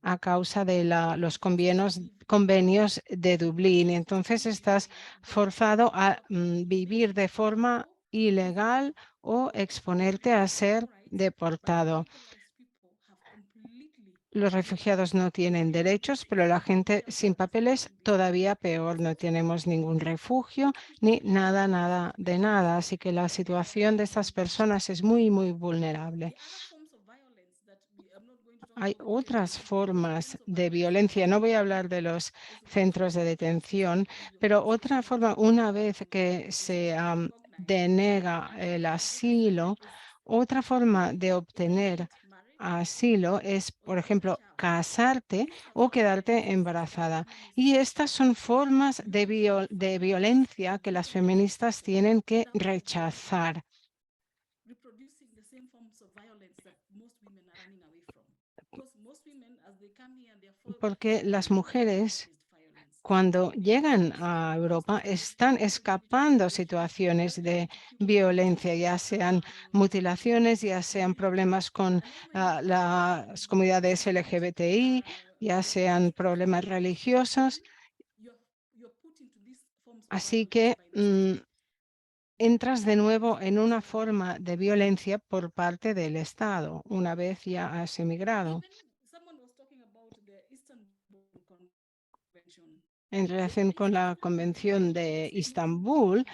a causa de los convenios de Dublín. Entonces estás forzado a vivir de forma ilegal o exponerte a ser deportado. Los refugiados no tienen derechos, pero la gente sin papeles todavía peor. No tenemos ningún refugio ni nada de nada. Así que la situación de estas personas es muy vulnerable. Hay otras formas de violencia. No voy a hablar de los centros de detención, pero otra forma, una vez que se denega el asilo, otra forma de obtener asilo es, por ejemplo, casarte o quedarte embarazada. Y estas son formas de violencia que las feministas tienen que rechazar. Porque las mujeres, cuando llegan a Europa, están escapando situaciones de violencia, ya sean mutilaciones, ya sean problemas con las comunidades LGBTI, ya sean problemas religiosos. Así que entras de nuevo en una forma de violencia por parte del Estado, una vez ya has emigrado. En relación con la Convención de Estambul,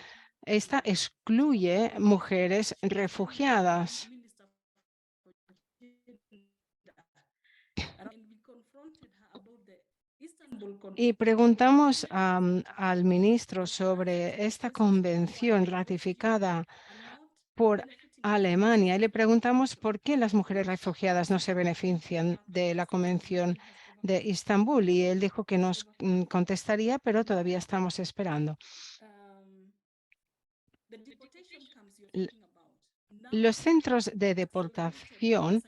esta excluye mujeres refugiadas. Y preguntamos al ministro sobre esta convención ratificada por Alemania y le preguntamos por qué las mujeres refugiadas no se benefician de la Convención de Estambul y él dijo que nos contestaría, pero todavía estamos esperando. Los centros de deportación,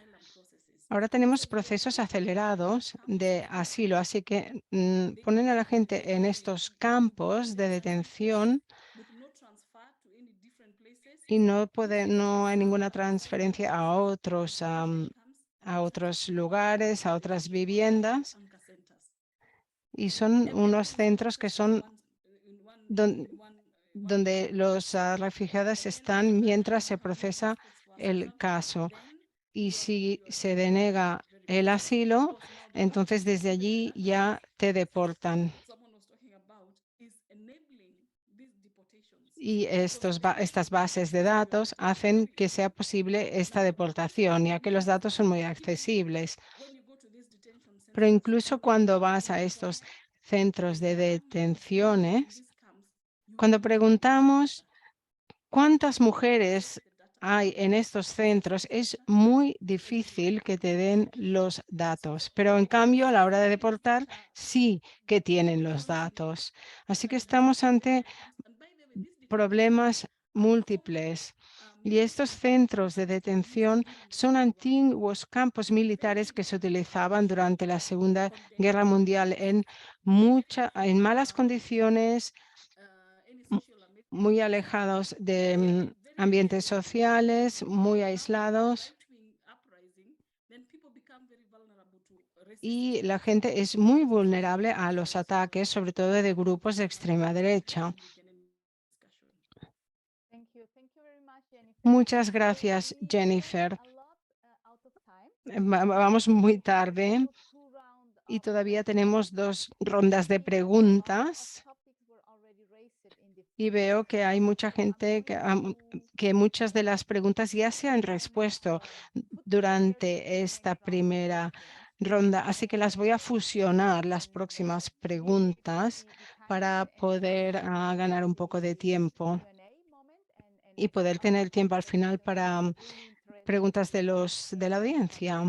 ahora tenemos procesos acelerados de asilo, así que ponen a la gente en estos campos de detención y no hay ninguna transferencia a otros lugares, a otras viviendas. Y son unos centros que son donde los refugiados están mientras se procesa el caso. Y si se denega el asilo, entonces desde allí ya te deportan. Y estas bases de datos hacen que sea posible esta deportación, ya que los datos son muy accesibles. Pero incluso cuando vas a estos centros de detenciones, cuando preguntamos cuántas mujeres hay en estos centros, es muy difícil que te den los datos, pero en cambio a la hora de deportar sí que tienen los datos. Así que estamos ante problemas múltiples. Y estos centros de detención son antiguos campos militares que se utilizaban durante la Segunda Guerra Mundial en malas condiciones, muy alejados de ambientes sociales, muy aislados. Y la gente es muy vulnerable a los ataques, sobre todo de grupos de extrema derecha. Muchas gracias, Jennifer. Vamos muy tarde y todavía tenemos 2 rondas de preguntas. Y veo que hay mucha gente que muchas de las preguntas ya se han respuesto durante esta primera ronda. Así que las voy a fusionar las próximas preguntas para poder ganar un poco de tiempo y poder tener tiempo al final para preguntas de la audiencia.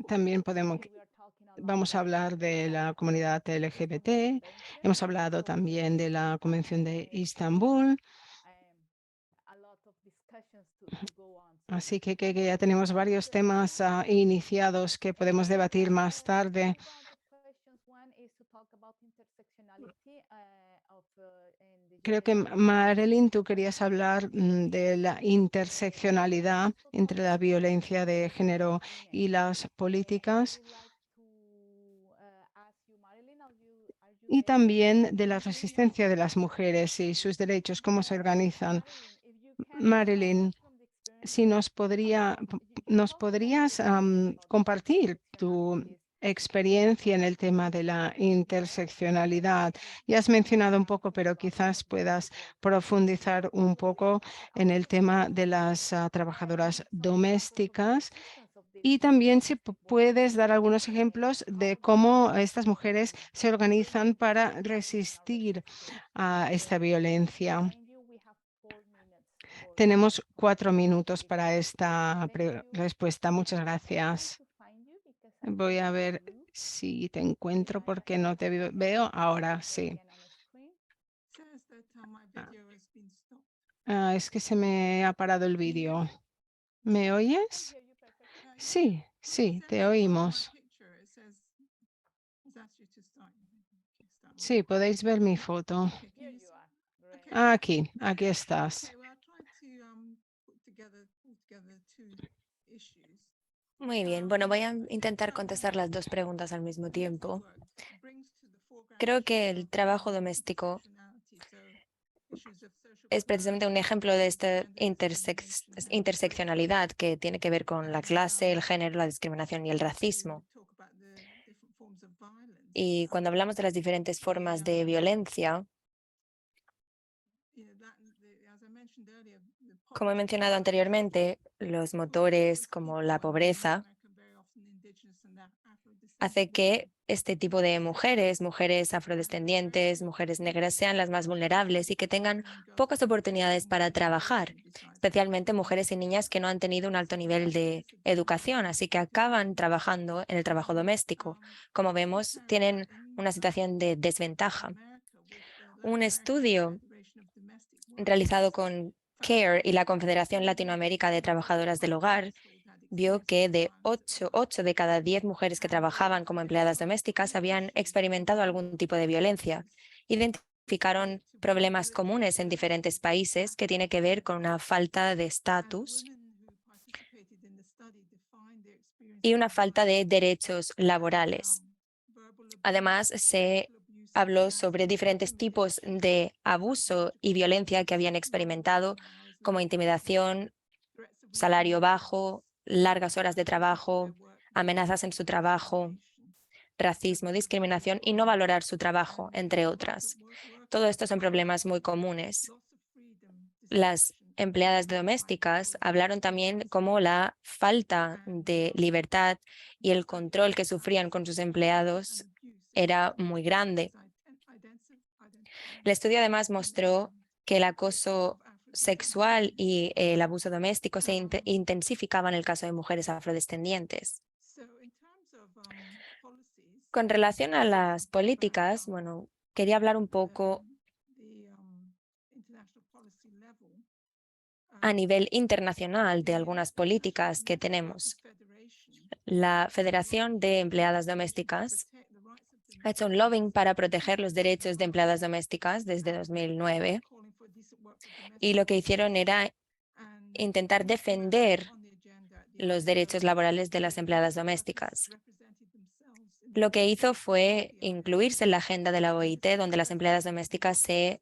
También vamos a hablar de la comunidad LGBT. Hemos hablado también de la Convención de Estambul. Así que ya tenemos varios temas iniciados que podemos debatir más tarde. Creo que Marilyn, tú querías hablar de la interseccionalidad entre la violencia de género y las políticas y también de la resistencia de las mujeres y sus derechos, cómo se organizan. Marilyn, si nos podrías compartir tu experiencia en el tema de la interseccionalidad. Ya has mencionado un poco, pero quizás puedas profundizar un poco en el tema de las trabajadoras domésticas y también si puedes dar algunos ejemplos de cómo estas mujeres se organizan para resistir a esta violencia. Tenemos 4 minutos para esta respuesta. Muchas gracias. Voy a ver si te encuentro porque no te veo. Ahora sí. Es que se me ha parado el vídeo. ¿Me oyes? Sí, sí, te oímos. Sí, podéis ver mi foto. Aquí estás. Muy bien, bueno, voy a intentar contestar las dos preguntas al mismo tiempo. Creo que el trabajo doméstico es precisamente un ejemplo de esta interseccionalidad que tiene que ver con la clase, el género, la discriminación y el racismo. Y cuando hablamos de las diferentes formas de violencia, como he mencionado anteriormente, los motores como la pobreza hace que este tipo de mujeres afrodescendientes, mujeres negras, sean las más vulnerables y que tengan pocas oportunidades para trabajar, especialmente mujeres y niñas que no han tenido un alto nivel de educación, así que acaban trabajando en el trabajo doméstico. Como vemos, tienen una situación de desventaja. Un estudio realizado con CARE y la Confederación Latinoamérica de Trabajadoras del Hogar vio que de 8 de cada 10 mujeres que trabajaban como empleadas domésticas habían experimentado algún tipo de violencia. Identificaron problemas comunes en diferentes países que tiene que ver con una falta de estatus y una falta de derechos laborales. Además, se habló sobre diferentes tipos de abuso y violencia que habían experimentado, como intimidación, salario bajo, largas horas de trabajo, amenazas en su trabajo, racismo, discriminación y no valorar su trabajo, entre otras. Todo esto son problemas muy comunes. Las empleadas domésticas hablaron también como la falta de libertad y el control que sufrían con sus empleados era muy grande. El estudio además mostró que el acoso sexual y el abuso doméstico se intensificaban en el caso de mujeres afrodescendientes. Con relación a las políticas, bueno, quería hablar un poco a nivel internacional de algunas políticas que tenemos. La Federación de Empleadas Domésticas ha hecho un lobbying para proteger los derechos de empleadas domésticas desde 2009 y lo que hicieron era intentar defender los derechos laborales de las empleadas domésticas. Lo que hizo fue incluirse en la agenda de la OIT, donde las empleadas domésticas se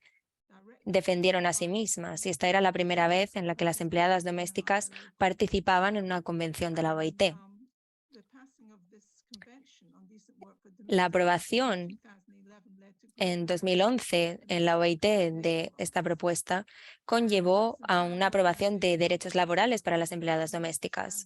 defendieron a sí mismas, y esta era la primera vez en la que las empleadas domésticas participaban en una convención de la OIT. La aprobación en 2011 en la OIT de esta propuesta conllevó a una aprobación de derechos laborales para las empleadas domésticas.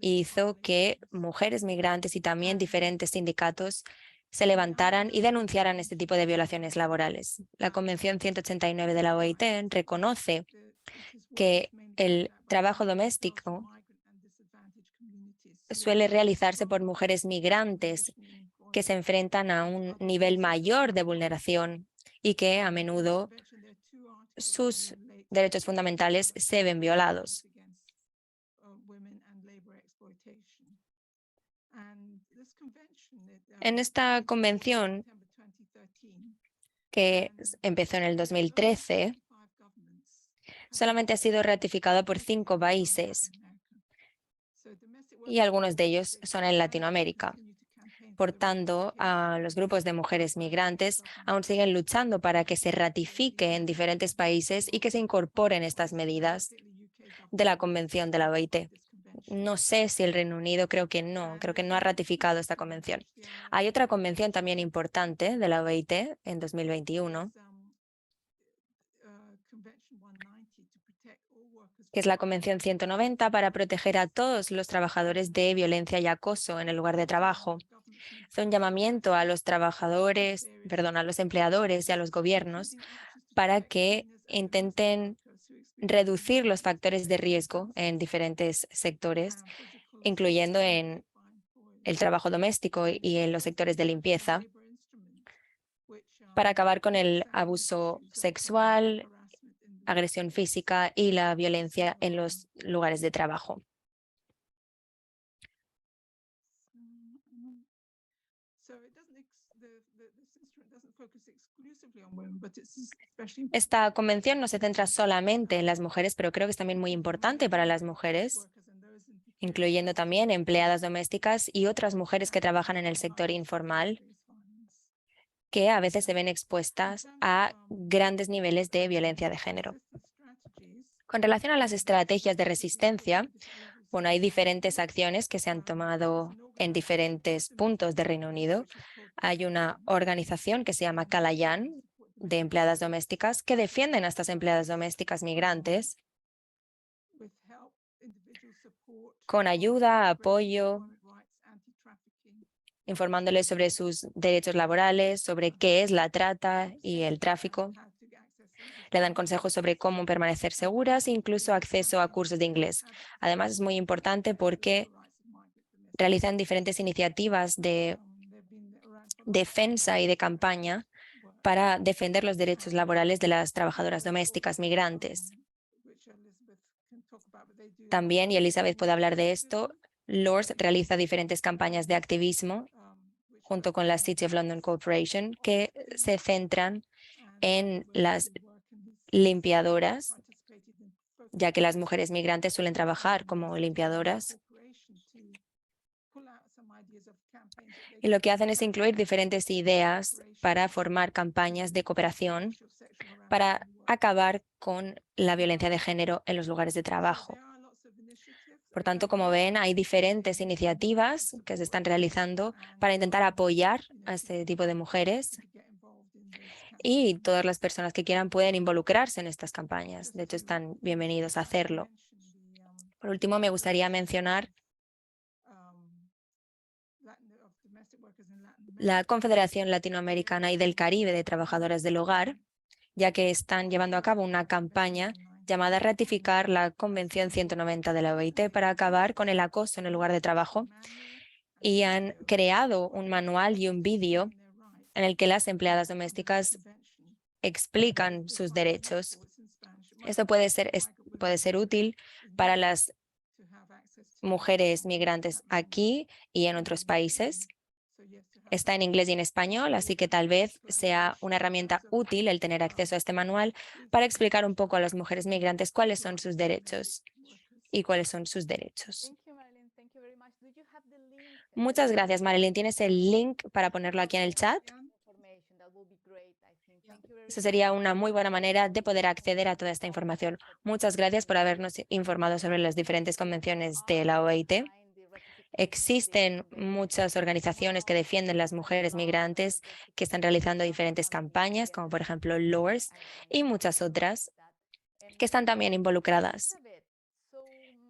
Hizo que mujeres migrantes y también diferentes sindicatos se levantaran y denunciaran este tipo de violaciones laborales. La Convención 189 de la OIT reconoce que el trabajo doméstico suele realizarse por mujeres migrantes que se enfrentan a un nivel mayor de vulneración y que a menudo sus derechos fundamentales se ven violados. En esta convención, que empezó en el 2013, solamente ha sido ratificada por 5 países y algunos de ellos son en Latinoamérica. Por tanto, los grupos de mujeres migrantes aún siguen luchando para que se ratifique en diferentes países y que se incorporen estas medidas de la Convención de la OIT. No sé si el Reino Unido, creo que no ha ratificado esta convención. Hay otra convención también importante de la OIT en 2021, que es la Convención 190 para proteger a todos los trabajadores de violencia y acoso en el lugar de trabajo. Hace un llamamiento a los trabajadores, a los empleadores y a los gobiernos para que intenten reducir los factores de riesgo en diferentes sectores, incluyendo en el trabajo doméstico y en los sectores de limpieza, para acabar con el abuso sexual, agresión física y la violencia en los lugares de trabajo. Esta convención no se centra solamente en las mujeres, pero creo que es también muy importante para las mujeres, incluyendo también empleadas domésticas y otras mujeres que trabajan en el sector informal, que a veces se ven expuestas a grandes niveles de violencia de género. Con relación a las estrategias de resistencia, hay diferentes acciones que se han tomado en diferentes puntos del Reino Unido. Hay una organización que se llama Calayan, de empleadas domésticas, que defienden a estas empleadas domésticas migrantes con ayuda, apoyo, informándoles sobre sus derechos laborales, sobre qué es la trata y el tráfico. Le dan consejos sobre cómo permanecer seguras e incluso acceso a cursos de inglés. Además, es muy importante porque realizan diferentes iniciativas de defensa y de campaña para defender los derechos laborales de las trabajadoras domésticas migrantes. También, y Elizabeth puede hablar de esto, LORS realiza diferentes campañas de activismo junto con la City of London Corporation que se centran en las limpiadoras, ya que las mujeres migrantes suelen trabajar como limpiadoras. Y lo que hacen es incluir diferentes ideas para formar campañas de cooperación para acabar con la violencia de género en los lugares de trabajo. Por tanto, como ven, hay diferentes iniciativas que se están realizando para intentar apoyar a este tipo de mujeres y todas las personas que quieran pueden involucrarse en estas campañas. De hecho, están bienvenidos a hacerlo. Por último, me gustaría mencionar la Confederación Latinoamericana y del Caribe de Trabajadoras del Hogar, ya que están llevando a cabo una campaña llamada Ratificar la Convención 190 de la OIT para acabar con el acoso en el lugar de trabajo, y han creado un manual y un vídeo en el que las empleadas domésticas explican sus derechos. Esto puede ser útil para las mujeres migrantes aquí y en otros países. Está en inglés y en español, así que tal vez sea una herramienta útil el tener acceso a este manual para explicar un poco a las mujeres migrantes cuáles son sus derechos y cuáles son sus derechos. Muchas gracias, Marilyn. ¿Tienes el link para ponerlo aquí en el chat? Eso sería una muy buena manera de poder acceder a toda esta información. Muchas gracias por habernos informado sobre las diferentes convenciones de la OIT. Existen muchas organizaciones que defienden las mujeres migrantes que están realizando diferentes campañas, como por ejemplo LORS, y muchas otras que están también involucradas.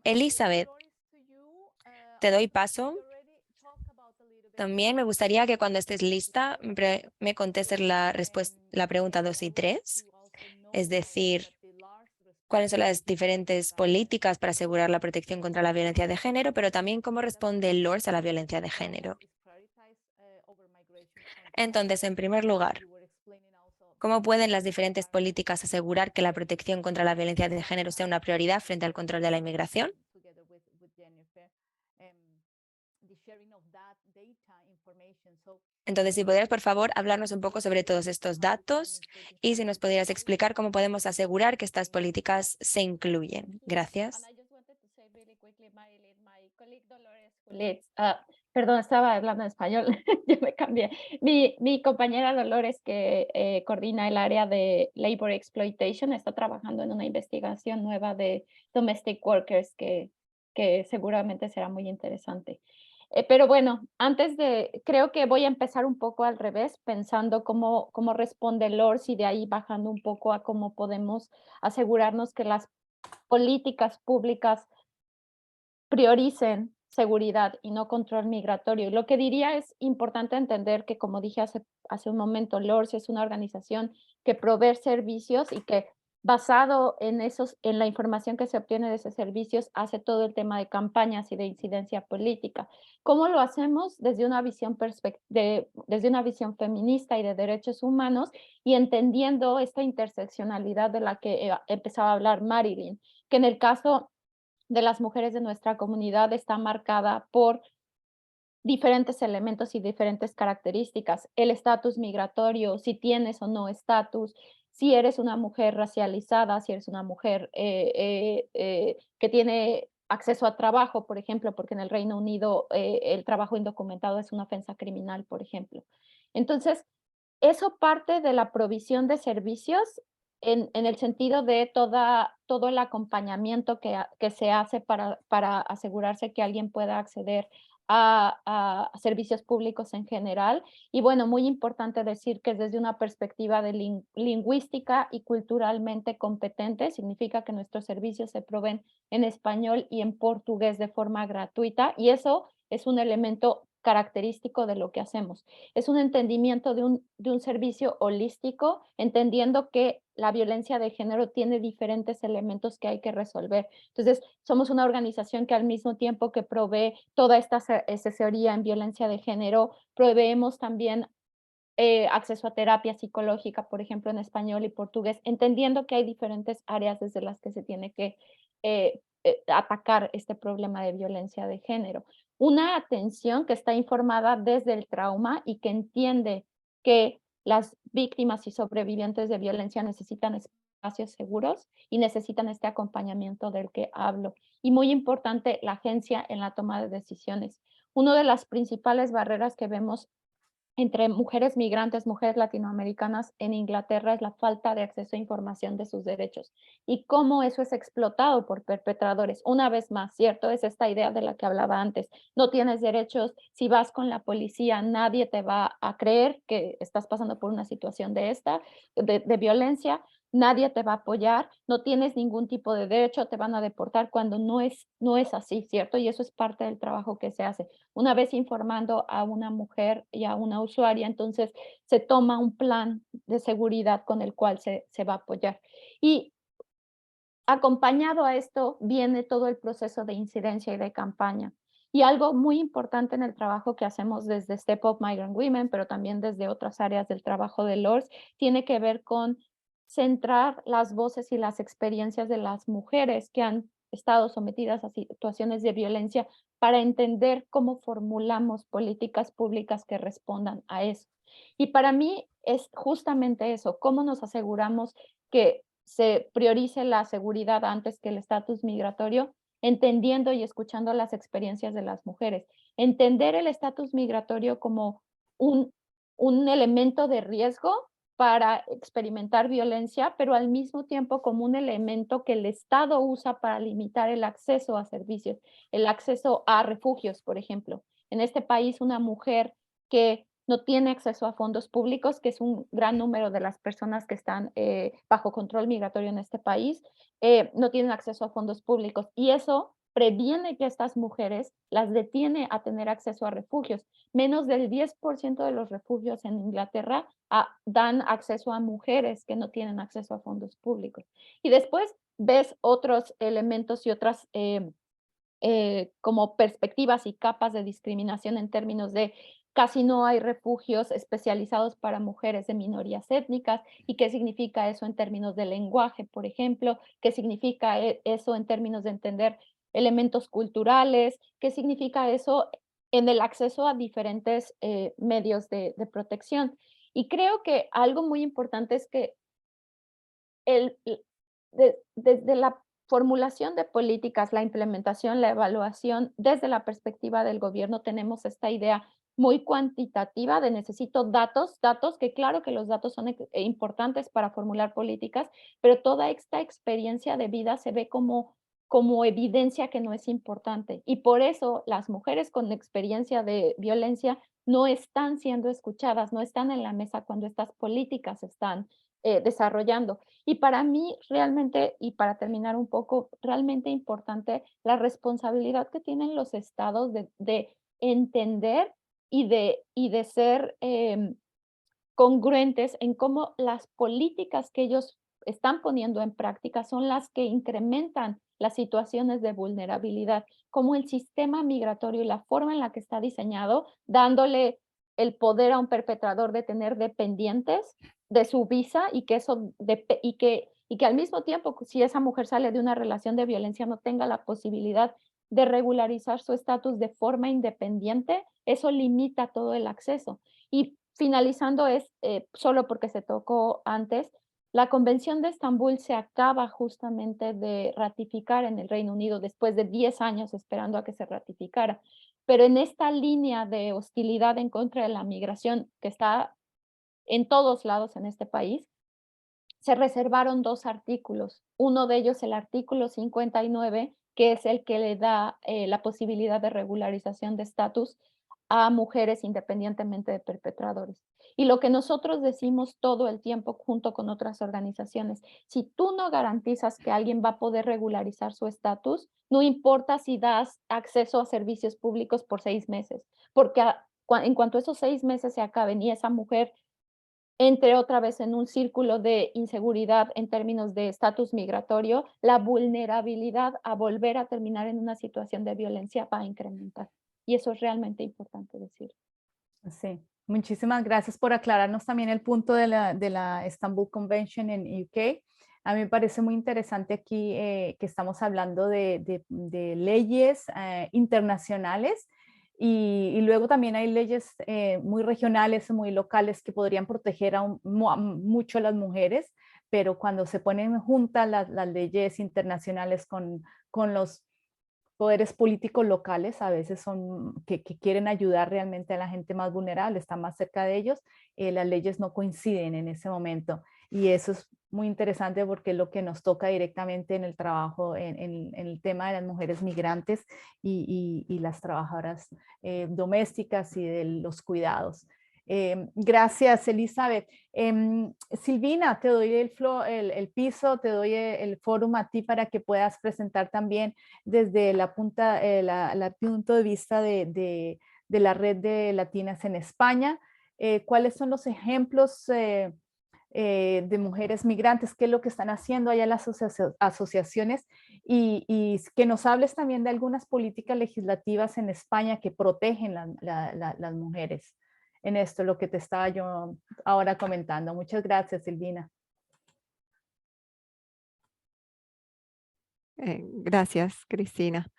Elizabeth, te doy paso. También me gustaría que cuando estés lista me contestes la pregunta 2 y 3, es decir, cuáles son las diferentes políticas para asegurar la protección contra la violencia de género, pero también cómo responde el LORS a la violencia de género. Entonces, en primer lugar, ¿cómo pueden las diferentes políticas asegurar que la protección contra la violencia de género sea una prioridad frente al control de la inmigración? Entonces, si podrías, por favor, hablarnos un poco sobre todos estos datos y si nos podrías explicar cómo podemos asegurar que estas políticas se incluyen. Gracias. Perdón, estaba hablando en español, ya me cambié. Mi compañera Dolores, que coordina el área de Labor Exploitation, está trabajando en una investigación nueva de domestic workers que seguramente será muy interesante. Pero bueno, creo que voy a empezar un poco al revés, pensando cómo responde LORS y de ahí bajando un poco a cómo podemos asegurarnos que las políticas públicas prioricen seguridad y no control migratorio. Lo que diría es importante entender que, como dije hace un momento, LORS es una organización que provee servicios y que basado en la información que se obtiene de esos servicios, hace todo el tema de campañas y de incidencia política. ¿Cómo lo hacemos? Desde una visión feminista y de derechos humanos y entendiendo esta interseccionalidad de la que empezaba a hablar Marilyn, que en el caso de las mujeres de nuestra comunidad está marcada por diferentes elementos y diferentes características. El estatus migratorio, si tienes o no estatus, si eres una mujer racializada, si eres una mujer que tiene acceso a trabajo, por ejemplo, porque en el Reino Unido el trabajo indocumentado es una ofensa criminal, por ejemplo. Entonces, eso parte de la provisión de servicios en el sentido de todo el acompañamiento que se hace para asegurarse que alguien pueda acceder a servicios públicos en general. Y bueno, muy importante decir que desde una perspectiva de lingüística y culturalmente competente, significa que nuestros servicios se proveen en español y en portugués de forma gratuita, y eso es un elemento característico de lo que hacemos. Es un entendimiento de un servicio holístico, entendiendo que la violencia de género tiene diferentes elementos que hay que resolver. Entonces, somos una organización que al mismo tiempo que provee toda esta asesoría en violencia de género, proveemos también acceso a terapia psicológica, por ejemplo, en español y portugués, entendiendo que hay diferentes áreas desde las que se tiene que atacar este problema de violencia de género. Una atención que está informada desde el trauma y que entiende que las víctimas y sobrevivientes de violencia necesitan espacios seguros y necesitan este acompañamiento del que hablo. Y muy importante, la agencia en la toma de decisiones. Una de las principales barreras que vemos entre mujeres migrantes, mujeres latinoamericanas en Inglaterra es la falta de acceso a información de sus derechos y cómo eso es explotado por perpetradores. Una vez más, ¿cierto? Es esta idea de la que hablaba antes. No tienes derechos, si vas con la policía, nadie te va a creer que estás pasando por una situación de violencia, nadie te va a apoyar, no tienes ningún tipo de derecho, te van a deportar cuando no es así, ¿cierto? Y eso es parte del trabajo que se hace. Una vez informando a una mujer y a una usuaria, entonces se toma un plan de seguridad con el cual se va a apoyar. Y acompañado a esto viene todo el proceso de incidencia y de campaña. Y algo muy importante en el trabajo que hacemos desde Step Up Migrant Women, pero también desde otras áreas del trabajo de LORS, tiene que ver con centrar las voces y las experiencias de las mujeres que han estado sometidas a situaciones de violencia para entender cómo formulamos políticas públicas que respondan a eso. Y para mí es justamente eso, cómo nos aseguramos que se priorice la seguridad antes que el estatus migratorio, entendiendo y escuchando las experiencias de las mujeres. Entender el estatus migratorio como un elemento de riesgo para experimentar violencia, pero al mismo tiempo como un elemento que el Estado usa para limitar el acceso a servicios, el acceso a refugios, por ejemplo. En este país, una mujer que no tiene acceso a fondos públicos, que es un gran número de las personas que están bajo control migratorio en este país, no tienen acceso a fondos públicos. Y eso previene que estas mujeres las detiene a tener acceso a refugios. Menos del 10% de los refugios en Inglaterra dan acceso a mujeres que no tienen acceso a fondos públicos. Y después ves otros elementos y otras como perspectivas y capas de discriminación en términos de casi no hay refugios especializados para mujeres de minorías étnicas. ¿Y qué significa eso en términos de lenguaje, por ejemplo? ¿Qué significa eso en términos de entender elementos culturales? ¿Qué significa eso en el acceso a diferentes medios de protección? Y creo que algo muy importante es que desde la formulación de políticas, la implementación, la evaluación, desde la perspectiva del gobierno tenemos esta idea muy cuantitativa de necesito datos, datos que claro que los datos son importantes para formular políticas, pero toda esta experiencia de vida se ve como evidencia que no es importante. Y por eso las mujeres con experiencia de violencia no están siendo escuchadas, no están en la mesa cuando estas políticas se están desarrollando. Y para mí realmente, y para terminar un poco, realmente importante la responsabilidad que tienen los estados de entender y de ser congruentes en cómo las políticas que ellos están poniendo en práctica son las que incrementan las situaciones de vulnerabilidad, como el sistema migratorio y la forma en la que está diseñado, dándole el poder a un perpetrador de tener dependientes de su visa y que eso y que al mismo tiempo, si esa mujer sale de una relación de violencia, no tenga la posibilidad de regularizar su estatus de forma independiente, eso limita todo el acceso. Y finalizando es, solo porque se tocó antes, la Convención de Estambul se acaba justamente de ratificar en el Reino Unido después de 10 años esperando a que se ratificara. Pero en esta línea de hostilidad en contra de la migración que está en todos lados en este país, se reservaron 2 artículos. Uno de ellos, el artículo 59, que es el que le da la posibilidad de regularización de estatus a mujeres independientemente de perpetradores. Y lo que nosotros decimos todo el tiempo junto con otras organizaciones, si tú no garantizas que alguien va a poder regularizar su estatus, no importa si das acceso a servicios públicos por 6 meses, porque en cuanto esos 6 meses se acaben y esa mujer entre otra vez en un círculo de inseguridad en términos de estatus migratorio, la vulnerabilidad a volver a terminar en una situación de violencia va a incrementar. Y eso es realmente importante decir. Sí, muchísimas gracias por aclararnos también el punto de la Istanbul Convention en UK. A mí me parece muy interesante aquí que estamos hablando de leyes internacionales y luego también hay leyes muy regionales, muy locales que podrían proteger mucho a las mujeres, pero cuando se ponen juntas las leyes internacionales con los poderes políticos locales, a veces son que quieren ayudar realmente a la gente más vulnerable, están más cerca de ellos, las leyes no coinciden en ese momento. Y eso es muy interesante porque es lo que nos toca directamente en el trabajo, en el tema de las mujeres migrantes y las trabajadoras domésticas y de los cuidados. Gracias, Elizabeth. Silvina, te doy el piso, te doy el fórum a ti para que puedas presentar también desde la punto de vista de la red de latinas en España. ¿Cuáles son los ejemplos de mujeres migrantes? ¿Qué es lo que están haciendo allá las asociaciones? Y que nos hables también de algunas políticas legislativas en España que protegen las mujeres. En esto, lo que te estaba yo ahora comentando. Muchas gracias, Silvina. Gracias, Cristina.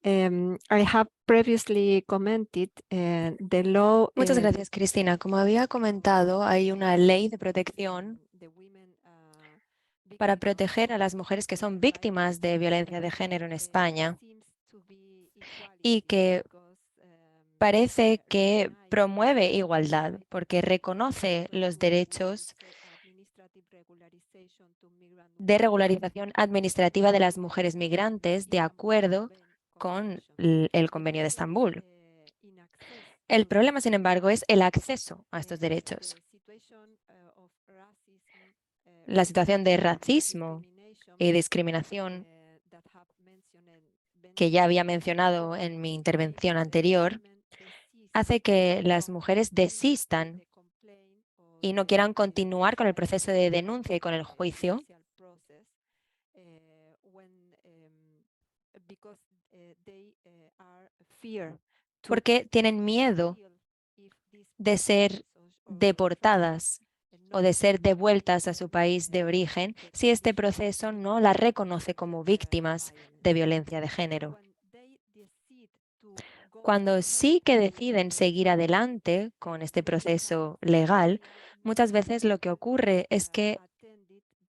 I have previously commented the law. Muchas gracias, Cristina. Como había comentado, hay una ley de protección para proteger a las mujeres que son víctimas de violencia de género en España y que parece que promueve igualdad porque reconoce los derechos de regularización administrativa de las mujeres migrantes de acuerdo con el Convenio de Estambul. El problema, sin embargo, es el acceso a estos derechos. La situación de racismo y discriminación que ya había mencionado en mi intervención anterior hace que las mujeres desistan y no quieran continuar con el proceso de denuncia y con el juicio porque tienen miedo de ser deportadas o de ser devueltas a su país de origen si este proceso no las reconoce como víctimas de violencia de género. Cuando sí que deciden seguir adelante con este proceso legal, muchas veces lo que ocurre es que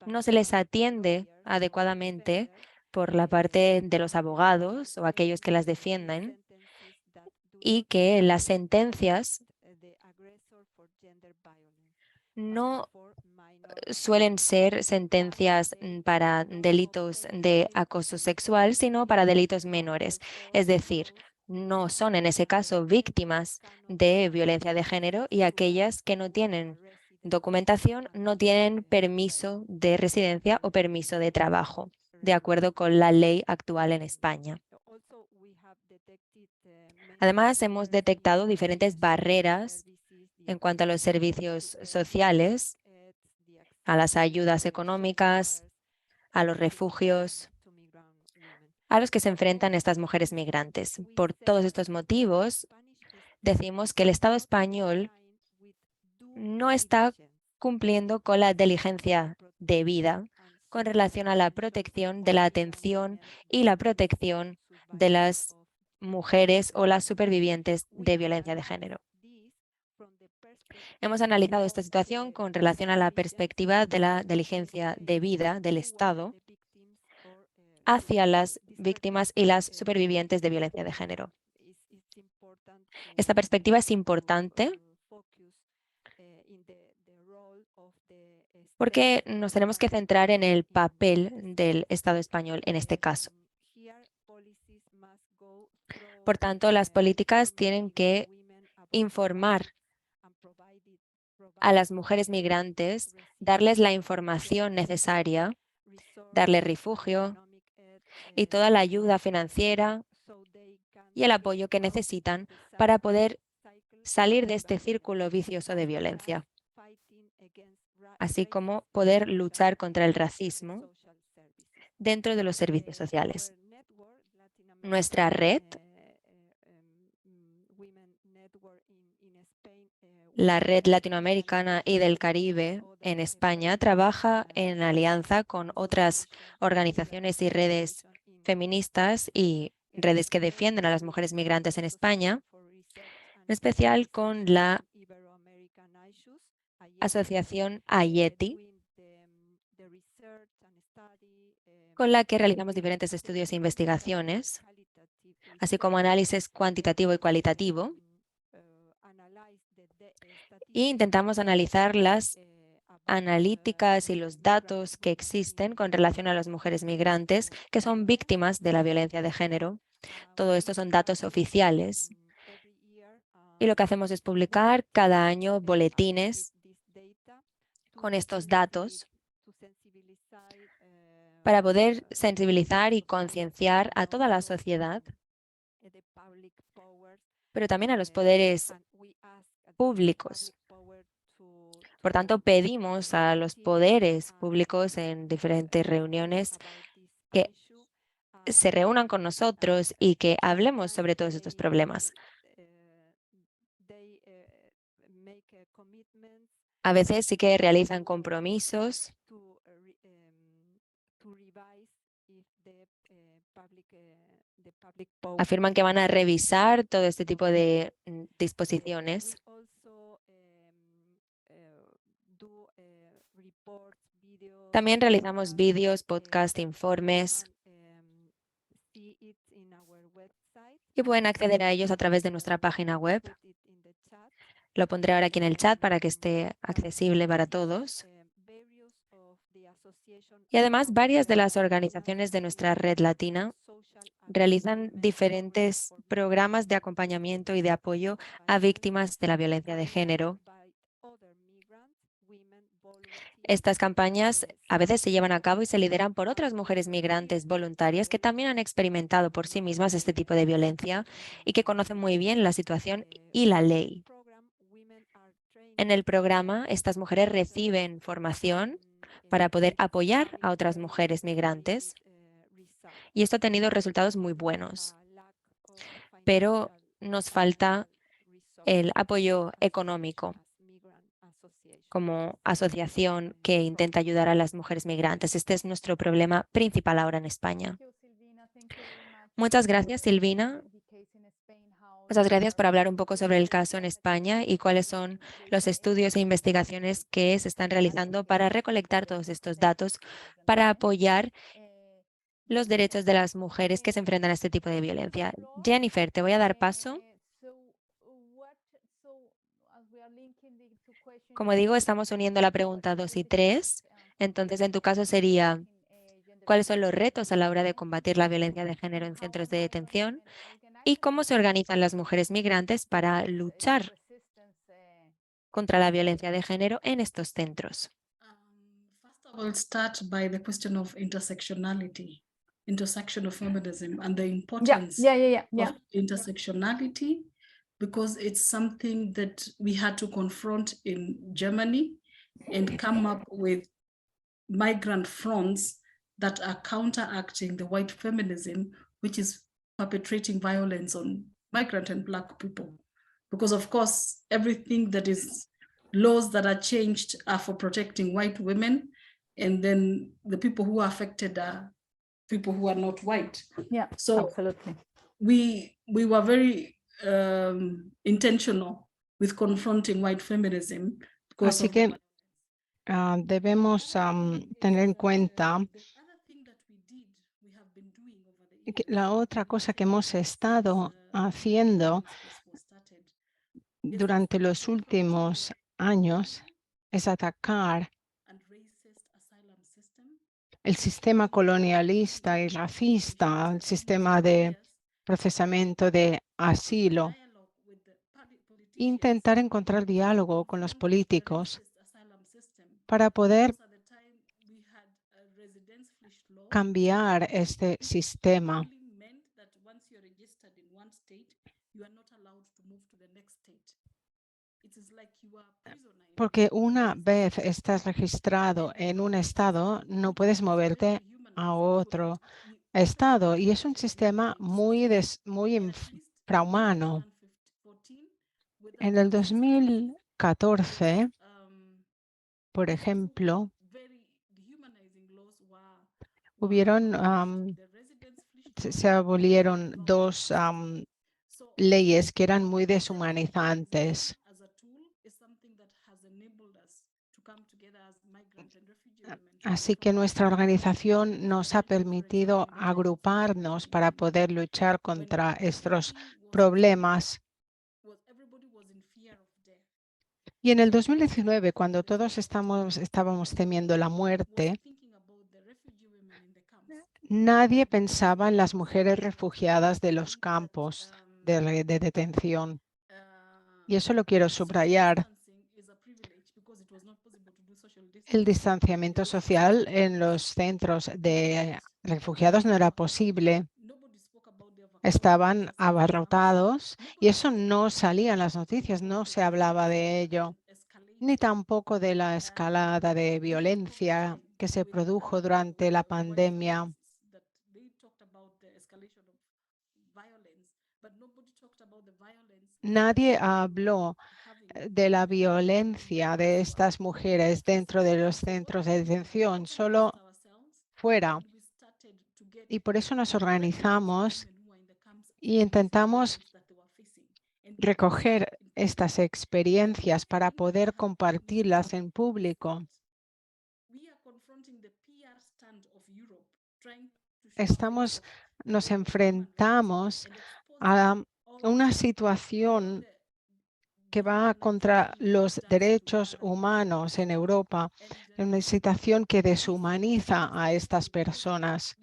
no se les atiende adecuadamente por la parte de los abogados o aquellos que las defienden, y que las sentencias no suelen ser sentencias para delitos de acoso sexual, sino para delitos menores. Es decir, no son en ese caso víctimas de violencia de género, y aquellas que no tienen documentación no tienen permiso de residencia o permiso de trabajo, de acuerdo con la ley actual en España. Además, hemos detectado diferentes barreras en cuanto a los servicios sociales, a las ayudas económicas, a los refugios, a los que se enfrentan estas mujeres migrantes. Por todos estos motivos, decimos que el Estado español no está cumpliendo con la diligencia debida con relación a la protección de la atención y la protección de las mujeres o las supervivientes de violencia de género. Hemos analizado esta situación con relación a la perspectiva de la diligencia debida del Estado hacia las víctimas y las supervivientes de violencia de género. Esta perspectiva es importante porque nos tenemos que centrar en el papel del Estado español en este caso. Por tanto, las políticas tienen que informar a las mujeres migrantes, darles la información necesaria, darles refugio y toda la ayuda financiera y el apoyo que necesitan para poder salir de este círculo vicioso de violencia, así como poder luchar contra el racismo dentro de los servicios sociales. Nuestra red, la Red Latinoamericana y del Caribe en España, trabaja en alianza con otras organizaciones y redes feministas y redes que defienden a las mujeres migrantes en España, en especial con la asociación AYETI, con la que realizamos diferentes estudios e investigaciones, así como análisis cuantitativo y cualitativo, e intentamos analizar las analíticas y los datos que existen con relación a las mujeres migrantes que son víctimas de la violencia de género. Todo esto son datos oficiales. Y lo que hacemos es publicar cada año boletines con estos datos para poder sensibilizar y concienciar a toda la sociedad, pero también a los poderes públicos. Por tanto, pedimos a los poderes públicos en diferentes reuniones que se reúnan con nosotros y que hablemos sobre todos estos problemas. A veces sí que realizan compromisos afirman que van a revisar todo este tipo de disposiciones. También realizamos vídeos, podcasts, informes y pueden acceder a ellos a través de nuestra página web. Lo pondré ahora aquí en el chat para que esté accesible para todos. Y además, varias de las organizaciones de nuestra red latina realizan diferentes programas de acompañamiento y de apoyo a víctimas de la violencia de género. Estas campañas a veces se llevan a cabo y se lideran por otras mujeres migrantes voluntarias que también han experimentado por sí mismas este tipo de violencia y que conocen muy bien la situación y la ley. En el programa, estas mujeres reciben formación para poder apoyar a otras mujeres migrantes y esto ha tenido resultados muy buenos. pero nos falta el apoyo económico como asociación que intenta ayudar a las mujeres migrantes. Este es nuestro problema principal ahora en España. Muchas gracias, Silvina. Muchas gracias por hablar un poco sobre el caso en España y cuáles son los estudios e investigaciones que se están realizando para recolectar todos estos datos para apoyar los derechos de las mujeres que se enfrentan a este tipo de violencia. Jennifer, te voy a dar paso. Como digo, estamos uniendo la pregunta 2 y 3. Entonces, en tu caso sería, ¿cuáles son los retos a la hora de combatir la violencia de género en centros de detención? ¿Y cómo se organizan las mujeres migrantes para luchar contra la violencia de género en estos centros? First of all, start by the question of intersectionality, intersection of feminism, and the importance of intersectionality, because it's something that we had to confront in Germany and come up with migrant fronts that are counteracting the white feminism, which is perpetrating violence on migrant and Black people. Because of course, everything that is laws that are changed are for protecting white women, and then the people who are affected are people who are not white. Yeah, So absolutely. we were very intentional with confronting white feminism because Así of que debemos tener en cuenta que la otra cosa que hemos estado haciendo durante los últimos años es atacar el sistema colonialista y racista, el sistema de procesamiento de asilo, intentar encontrar diálogo con los políticos para poder cambiar este sistema. Porque una vez estás registrado en un estado, no puedes moverte a otro estado. Y es un sistema muy infrahumano. En el 2014, por ejemplo, se abolieron dos leyes que eran muy deshumanizantes. Así que nuestra organización nos ha permitido agruparnos para poder luchar contra estos problemas. Y en el 2019, cuando todos estábamos temiendo la muerte, nadie pensaba en las mujeres refugiadas de los campos de detención. Y eso lo quiero subrayar. El distanciamiento social en los centros de refugiados no era posible. Estaban abarrotados y eso no salía en las noticias, no se hablaba de ello, ni tampoco de la escalada de violencia que se produjo durante la pandemia. Nadie habló de la violencia de estas mujeres dentro de los centros de detención, solo fuera. Y por eso nos organizamos y intentamos recoger estas experiencias para poder compartirlas en público. Nos enfrentamos a una situación que va contra los derechos humanos en Europa, una situación que deshumaniza a estas personas.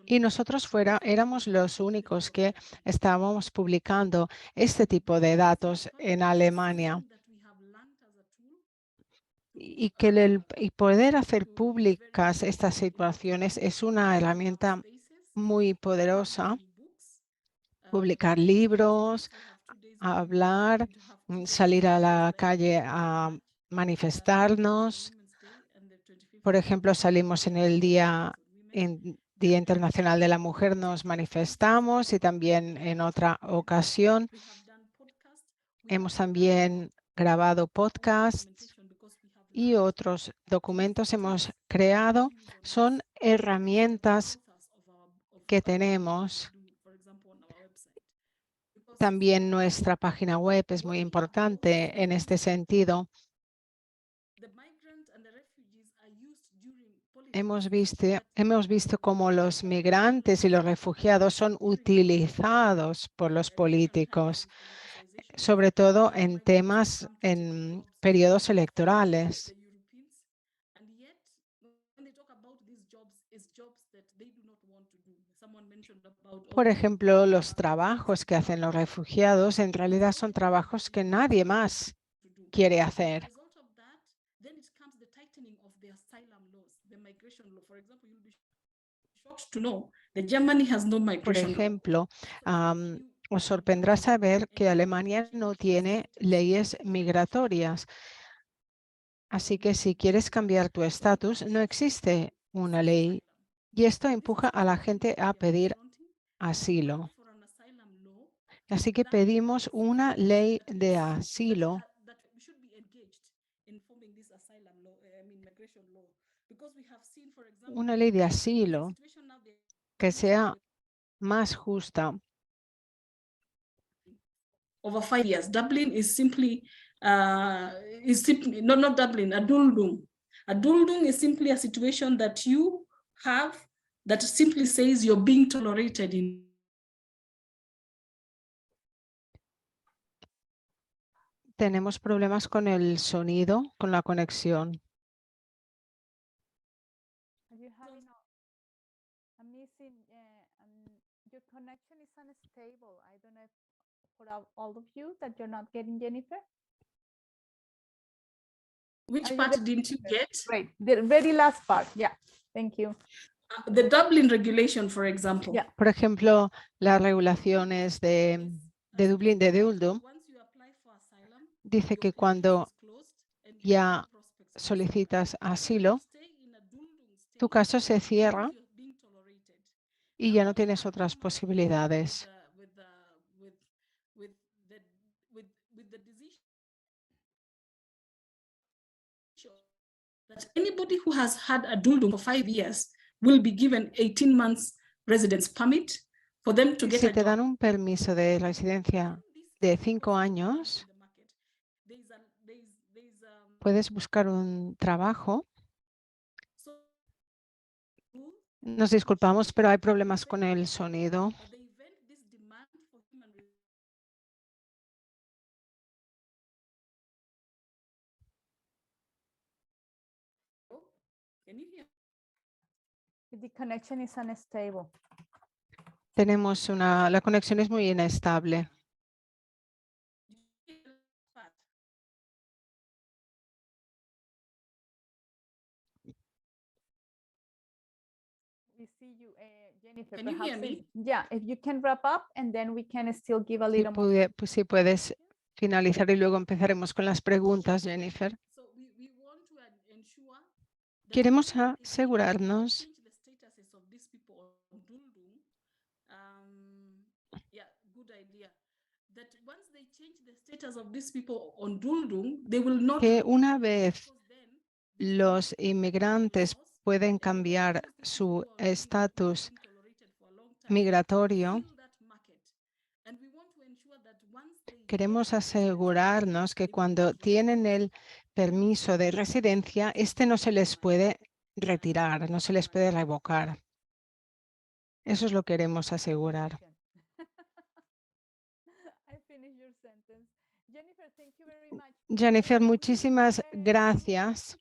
Y nosotros éramos los únicos que estábamos publicando este tipo de datos en Alemania. Y poder hacer públicas estas situaciones es una herramienta muy poderosa. Publicar libros, hablar, salir a la calle a manifestarnos. Por ejemplo, salimos en el Día Día Internacional de la Mujer nos manifestamos y también en otra ocasión hemos también grabado podcasts y otros documentos hemos creado. Son herramientas que tenemos. También nuestra página web es muy importante en este sentido. Hemos visto cómo los migrantes y los refugiados son utilizados por los políticos, sobre todo en temas, en periodos electorales. Por ejemplo, los trabajos que hacen los refugiados en realidad son trabajos que nadie más quiere hacer. Por ejemplo, os sorprenderá saber que Alemania no tiene leyes migratorias. Así que si quieres cambiar tu estatus, no existe una ley. Y esto empuja a la gente a pedir asilo. Así que pedimos una ley de asilo que sea más justa. Over 5 years, Dublin is simply not Dublin, a Duldung. A Duldung is simply a situation that you have that simply says you're being tolerated in. Tenemos problemas con el sonido, con la conexión. Your connection is unstable. I don't know if for all of you that you're not getting, Jennifer. Which part didn't you get? Great, the very last part. Yeah, thank you. The Dublin regulation, for example. Yeah. Por ejemplo, las regulaciones de Dublín, de Duldum, dice que cuando ya solicitas asilo, tu caso se cierra y ya no tienes otras posibilidades. That anybody who has had a Duldum for 5 years will be given 18 months residence permit for them to get Si a te job. dan un permiso de residencia de 5 años, puedes buscar un trabajo. Nos disculpamos, pero hay problemas con el sonido. The connection is unstable. Tenemos la conexión es muy inestable. We see you, Jennifer. Can you hear me? Yeah, if you can wrap up and then we can still give a little more. Pues si puedes finalizar y luego empezaremos con las preguntas, Jennifer. Queremos asegurarnos que una vez los inmigrantes pueden cambiar su estatus migratorio, queremos asegurarnos que cuando tienen el permiso de residencia, este no se les puede retirar, no se les puede revocar. Eso es lo que queremos asegurar. Jennifer, muchísimas gracias.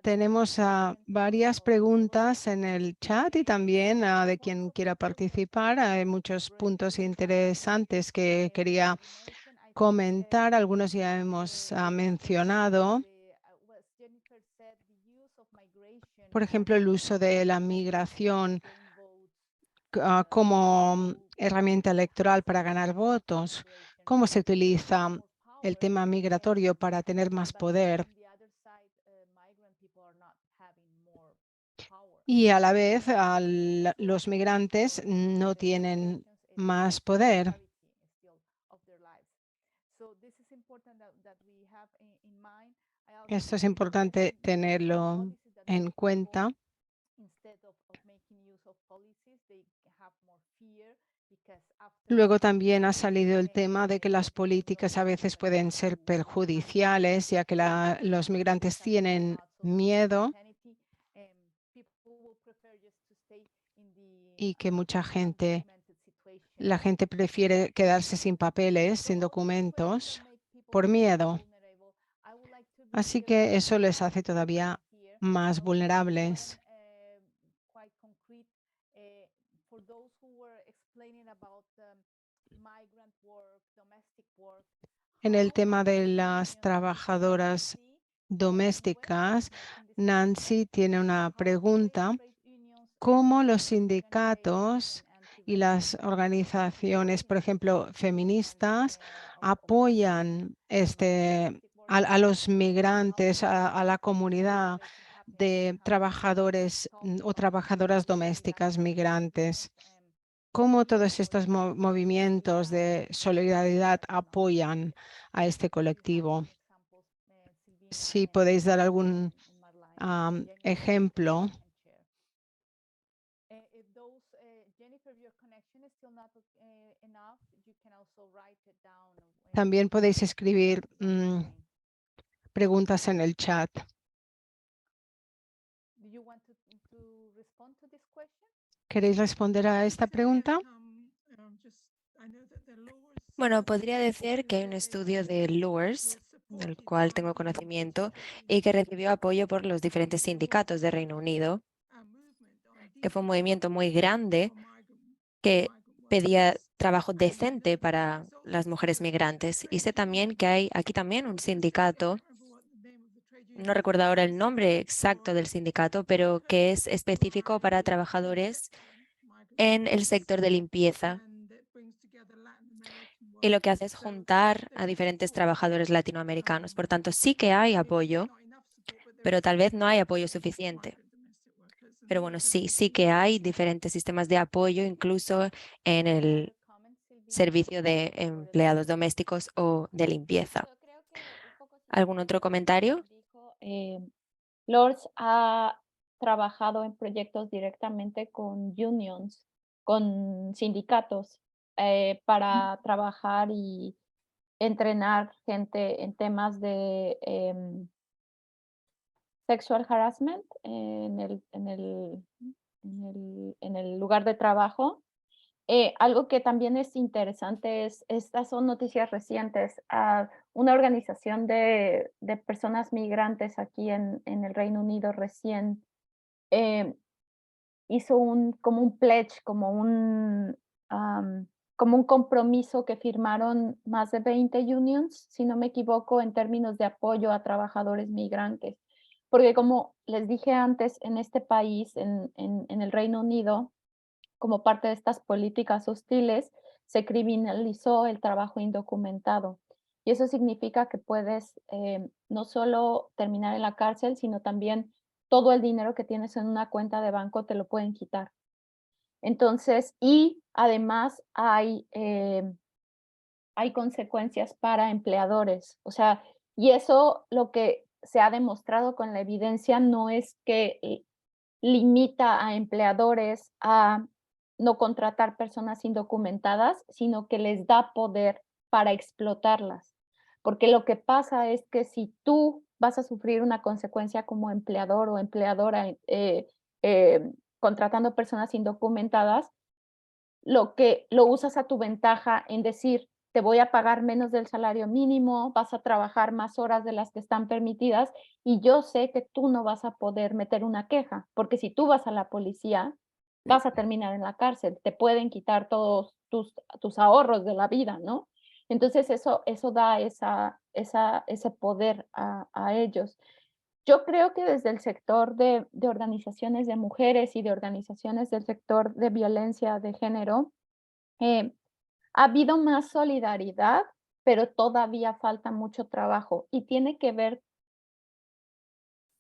Tenemos varias preguntas en el chat y también de quien quiera participar. Hay muchos puntos interesantes que quería comentar. Algunos ya hemos mencionado. Por ejemplo, el uso de la migración como herramienta electoral para ganar votos. ¿Cómo se utiliza el tema migratorio para tener más poder? y a la vez los migrantes no tienen más poder. Esto es importante tenerlo en cuenta. Luego también ha salido el tema de que las políticas a veces pueden ser perjudiciales, ya que los migrantes tienen miedo y que la gente prefiere quedarse sin papeles, sin documentos, por miedo. Así que eso les hace todavía más vulnerables. En el tema de las trabajadoras domésticas, Nancy tiene una pregunta. ¿Cómo los sindicatos y las organizaciones, por ejemplo, feministas, apoyan a los migrantes, a la comunidad de trabajadores o trabajadoras domésticas migrantes? ¿Cómo todos estos movimientos de solidaridad apoyan a este colectivo? Si podéis dar algún ejemplo. También podéis escribir preguntas en el chat. ¿Queréis responder a esta pregunta? Bueno, podría decir que hay un estudio de Luers, del cual tengo conocimiento, y que recibió apoyo por los diferentes sindicatos de Reino Unido, que fue un movimiento muy grande que pedía trabajo decente para las mujeres migrantes. Y sé también que hay aquí también un sindicato, no recuerdo ahora el nombre exacto del sindicato, pero que es específico para trabajadores en el sector de limpieza. Y lo que hace es juntar a diferentes trabajadores latinoamericanos. Por tanto, sí que hay apoyo, pero tal vez no hay apoyo suficiente. Pero bueno, sí que hay diferentes sistemas de apoyo, incluso en el servicio de empleados domésticos o de limpieza. ¿Algún otro comentario? Lourdes ha trabajado en proyectos directamente con unions, con sindicatos, para trabajar y entrenar gente en temas de sexual harassment en el lugar de trabajo. Algo que también es interesante estas son noticias recientes. Una organización de personas migrantes aquí en el Reino Unido recién hizo como un pledge, como un compromiso que firmaron más de 20 unions, si no me equivoco, en términos de apoyo a trabajadores migrantes. Porque como les dije antes, en este país, en el Reino Unido, como parte de estas políticas hostiles, se criminalizó el trabajo indocumentado. Y eso significa que puedes no solo terminar en la cárcel, sino también todo el dinero que tienes en una cuenta de banco te lo pueden quitar. Entonces, y además hay consecuencias para empleadores. O sea, y eso lo que se ha demostrado con la evidencia no es que limita a empleadores a no contratar personas indocumentadas, sino que les da poder para explotarlas. Porque lo que pasa es que si tú vas a sufrir una consecuencia como empleador o empleadora contratando personas indocumentadas, lo usas a tu ventaja en decir, te voy a pagar menos del salario mínimo, vas a trabajar más horas de las que están permitidas y yo sé que tú no vas a poder meter una queja, porque si tú vas a la policía, vas a terminar en la cárcel, te pueden quitar todos tus ahorros de la vida, ¿no? Entonces eso da ese poder a ellos. Yo creo que desde el sector de organizaciones de mujeres y de organizaciones del sector de violencia de género, ha habido más solidaridad, pero todavía falta mucho trabajo y tiene que ver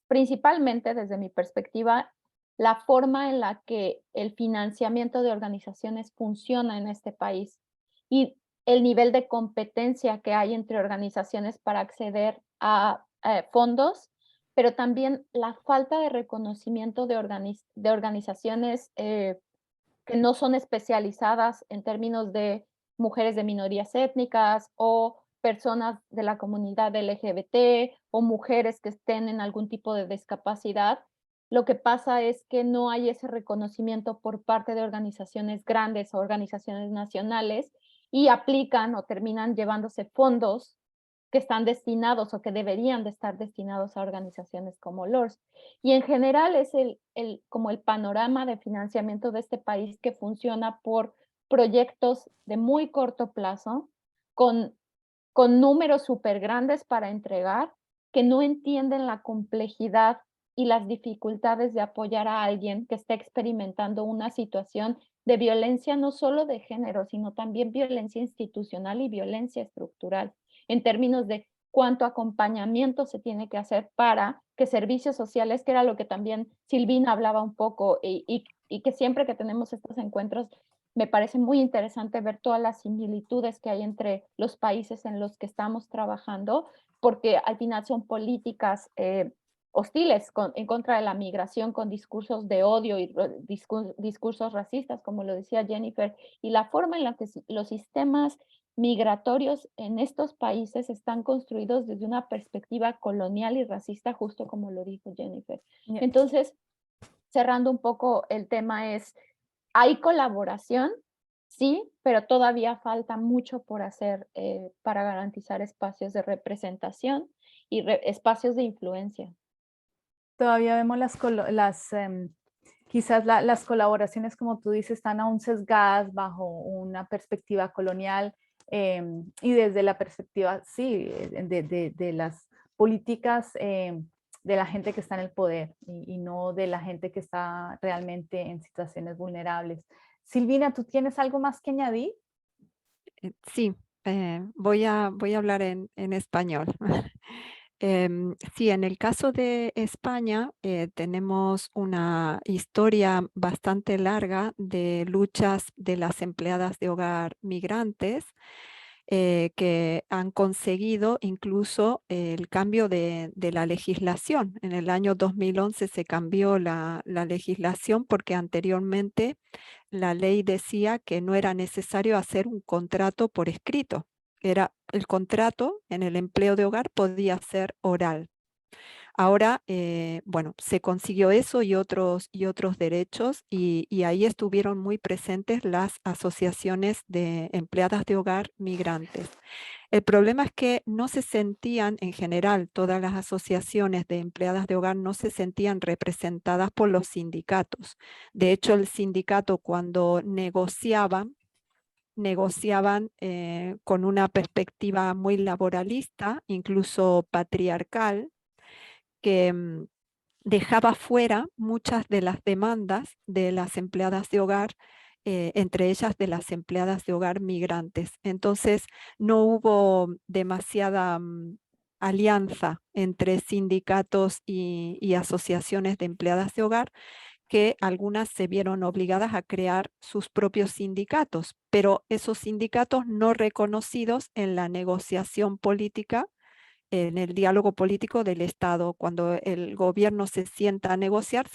principalmente desde mi perspectiva la forma en la que el financiamiento de organizaciones funciona en este país y el nivel de competencia que hay entre organizaciones para acceder a fondos, pero también la falta de reconocimiento de organizaciones que no son especializadas en términos de mujeres de minorías étnicas o personas de la comunidad LGBT o mujeres que estén en algún tipo de discapacidad. Lo que pasa es que no hay ese reconocimiento por parte de organizaciones grandes o organizaciones nacionales y aplican o terminan llevándose fondos que están destinados o que deberían de estar destinados a organizaciones como LORS. Y en general es como el panorama de financiamiento de este país que funciona por proyectos de muy corto plazo, con números súper grandes para entregar, que no entienden la complejidad y las dificultades de apoyar a alguien que está experimentando una situación de violencia no solo de género, sino también violencia institucional y violencia estructural, en términos de cuánto acompañamiento se tiene que hacer para que servicios sociales, que era lo que también Silvina hablaba un poco, y que siempre que tenemos estos encuentros me parece muy interesante ver todas las similitudes que hay entre los países en los que estamos trabajando, porque al final son políticas hostiles en contra de la migración, con discursos de odio y discursos racistas, como lo decía Jennifer, y la forma en la que los sistemas migratorios en estos países están construidos desde una perspectiva colonial y racista, justo como lo dijo Jennifer. Yeah. Entonces, cerrando un poco el tema es, ¿hay colaboración? Sí, pero todavía falta mucho por hacer para garantizar espacios de representación y espacios de influencia. Todavía vemos quizás las colaboraciones, como tú dices, están aún sesgadas bajo una perspectiva colonial y desde la perspectiva, sí, de las políticas de la gente que está en el poder y no de la gente que está realmente en situaciones vulnerables. Silvina, ¿tú tienes algo más que añadir? Sí, voy a hablar en español. Sí, en el caso de España tenemos una historia bastante larga de luchas de las empleadas de hogar migrantes que han conseguido incluso el cambio de la legislación. En el año 2011 se cambió la legislación porque anteriormente la ley decía que no era necesario hacer un contrato por escrito. El contrato en el empleo de hogar podía ser oral. Ahora, bueno, se consiguió eso y otros derechos y ahí estuvieron muy presentes las asociaciones de empleadas de hogar migrantes. El problema es que no se sentían, en general, todas las asociaciones de empleadas de hogar no se sentían representadas por los sindicatos. De hecho, el sindicato cuando negociaban con una perspectiva muy laboralista, incluso patriarcal, que dejaba fuera muchas de las demandas de las empleadas de hogar, entre ellas de las empleadas de hogar migrantes. Entonces, no hubo demasiada alianza entre sindicatos y asociaciones de empleadas de hogar, que algunas se vieron obligadas a crear sus propios sindicatos, pero esos sindicatos no reconocidos en la negociación política, en el diálogo político del Estado. Cuando el gobierno se sienta a negociar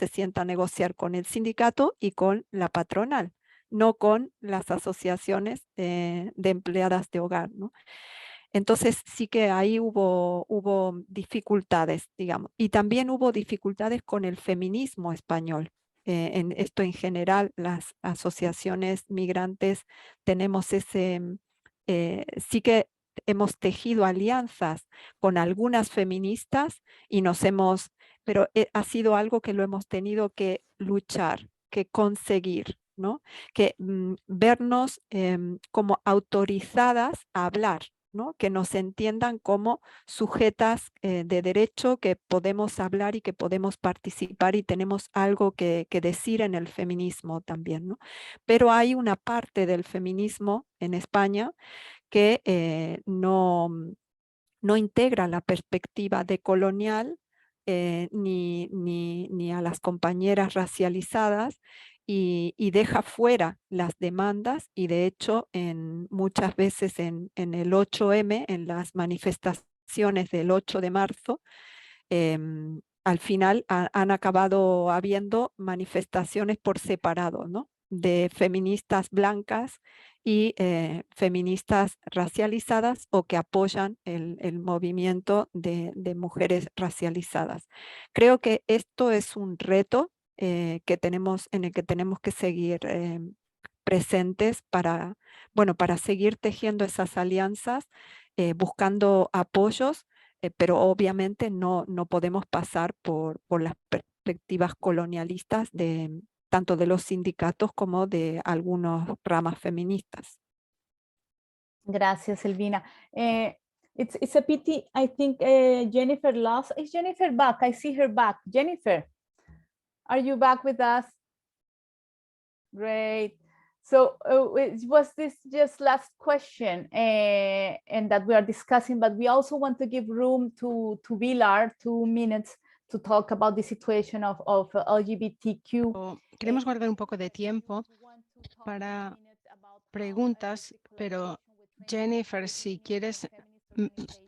con el sindicato y con la patronal, no con las asociaciones de empleadas de hogar, ¿no? Entonces sí que ahí hubo dificultades, digamos, y también hubo dificultades con el feminismo español. En esto en general, las asociaciones migrantes tenemos sí que hemos tejido alianzas con algunas feministas y pero ha sido algo que lo hemos tenido que luchar, que conseguir, ¿no? Que vernos como autorizadas a hablar, ¿no? Que nos entiendan como sujetas de derecho, que podemos hablar y que podemos participar y tenemos algo que decir en el feminismo también, ¿no? Pero hay una parte del feminismo en España que no integra la perspectiva decolonial ni a las compañeras racializadas y deja fuera las demandas y de hecho muchas veces en el 8M, en las manifestaciones del 8 de marzo, al final han acabado habiendo manifestaciones por separado, ¿no? De feministas blancas y feministas racializadas o que apoyan el movimiento de mujeres racializadas. Creo que esto es un reto en el que tenemos que seguir presentes para seguir tejiendo esas alianzas, buscando apoyos, pero obviamente no podemos pasar por las perspectivas colonialistas tanto de los sindicatos como de algunas ramas feministas. Gracias, Silvina. It's a pity, I think Jennifer lost. Is Jennifer back? I see her back. Jennifer, are you back with us? Great. So was this just last question and that we are discussing, but we also want to give room to Pilar 2 minutes to talk about the situation of LGBTQ. Queremos guardar un poco de tiempo para preguntas, pero Jennifer, si quieres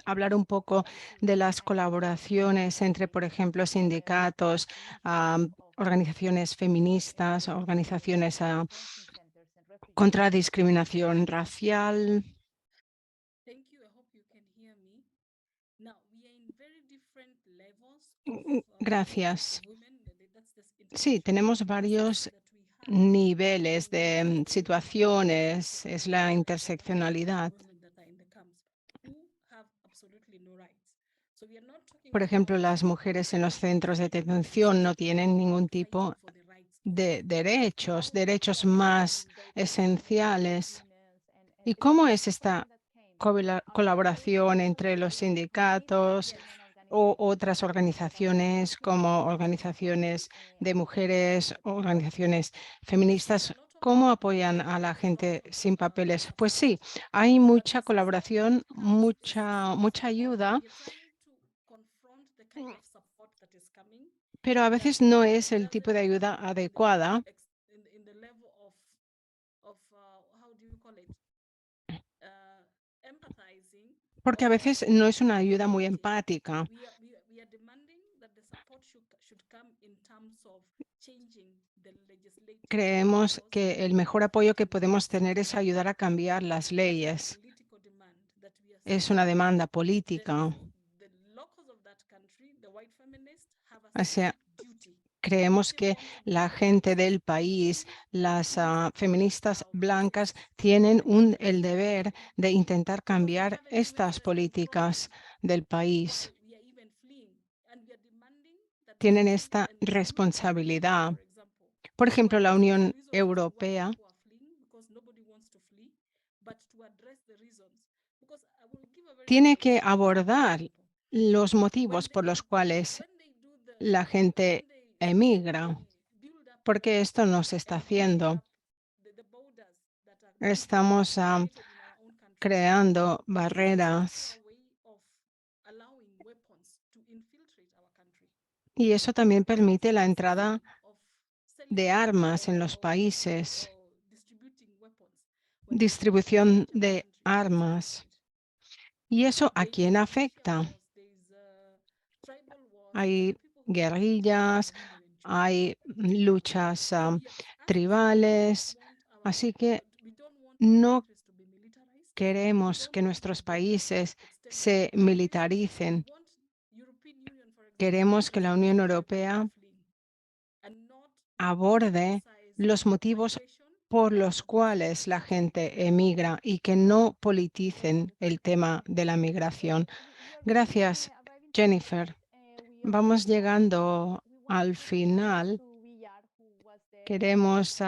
hablar un poco de las colaboraciones entre, por ejemplo, sindicatos, organizaciones feministas, organizaciones contra la discriminación racial. Gracias. Sí, tenemos varios niveles de situaciones, es la interseccionalidad. Por ejemplo, las mujeres en los centros de detención no tienen ningún tipo de derechos más esenciales. ¿Y cómo es esta colaboración entre los sindicatos o otras organizaciones como organizaciones de mujeres, organizaciones feministas? ¿Cómo apoyan a la gente sin papeles? Pues sí, hay mucha colaboración, mucha ayuda, pero a veces no es el tipo de ayuda adecuada. Porque a veces no es una ayuda muy empática. Creemos que el mejor apoyo que podemos tener es ayudar a cambiar las leyes. Es una demanda política. O sea, creemos que la gente del país, las feministas blancas, tienen el deber de intentar cambiar estas políticas del país. Tienen esta responsabilidad. Por ejemplo, la Unión Europea tiene que abordar los motivos por los cuales la gente emigra, porque esto no se está haciendo. Estamos creando barreras y eso también permite la entrada de armas en los países, distribución de armas. ¿Y eso a quién afecta? Hay guerrillas, hay luchas tribales, así que no queremos que nuestros países se militaricen. Queremos que la Unión Europea aborde los motivos por los cuales la gente emigra y que no politicen el tema de la migración. Gracias, Jennifer. Vamos llegando al final. Queremos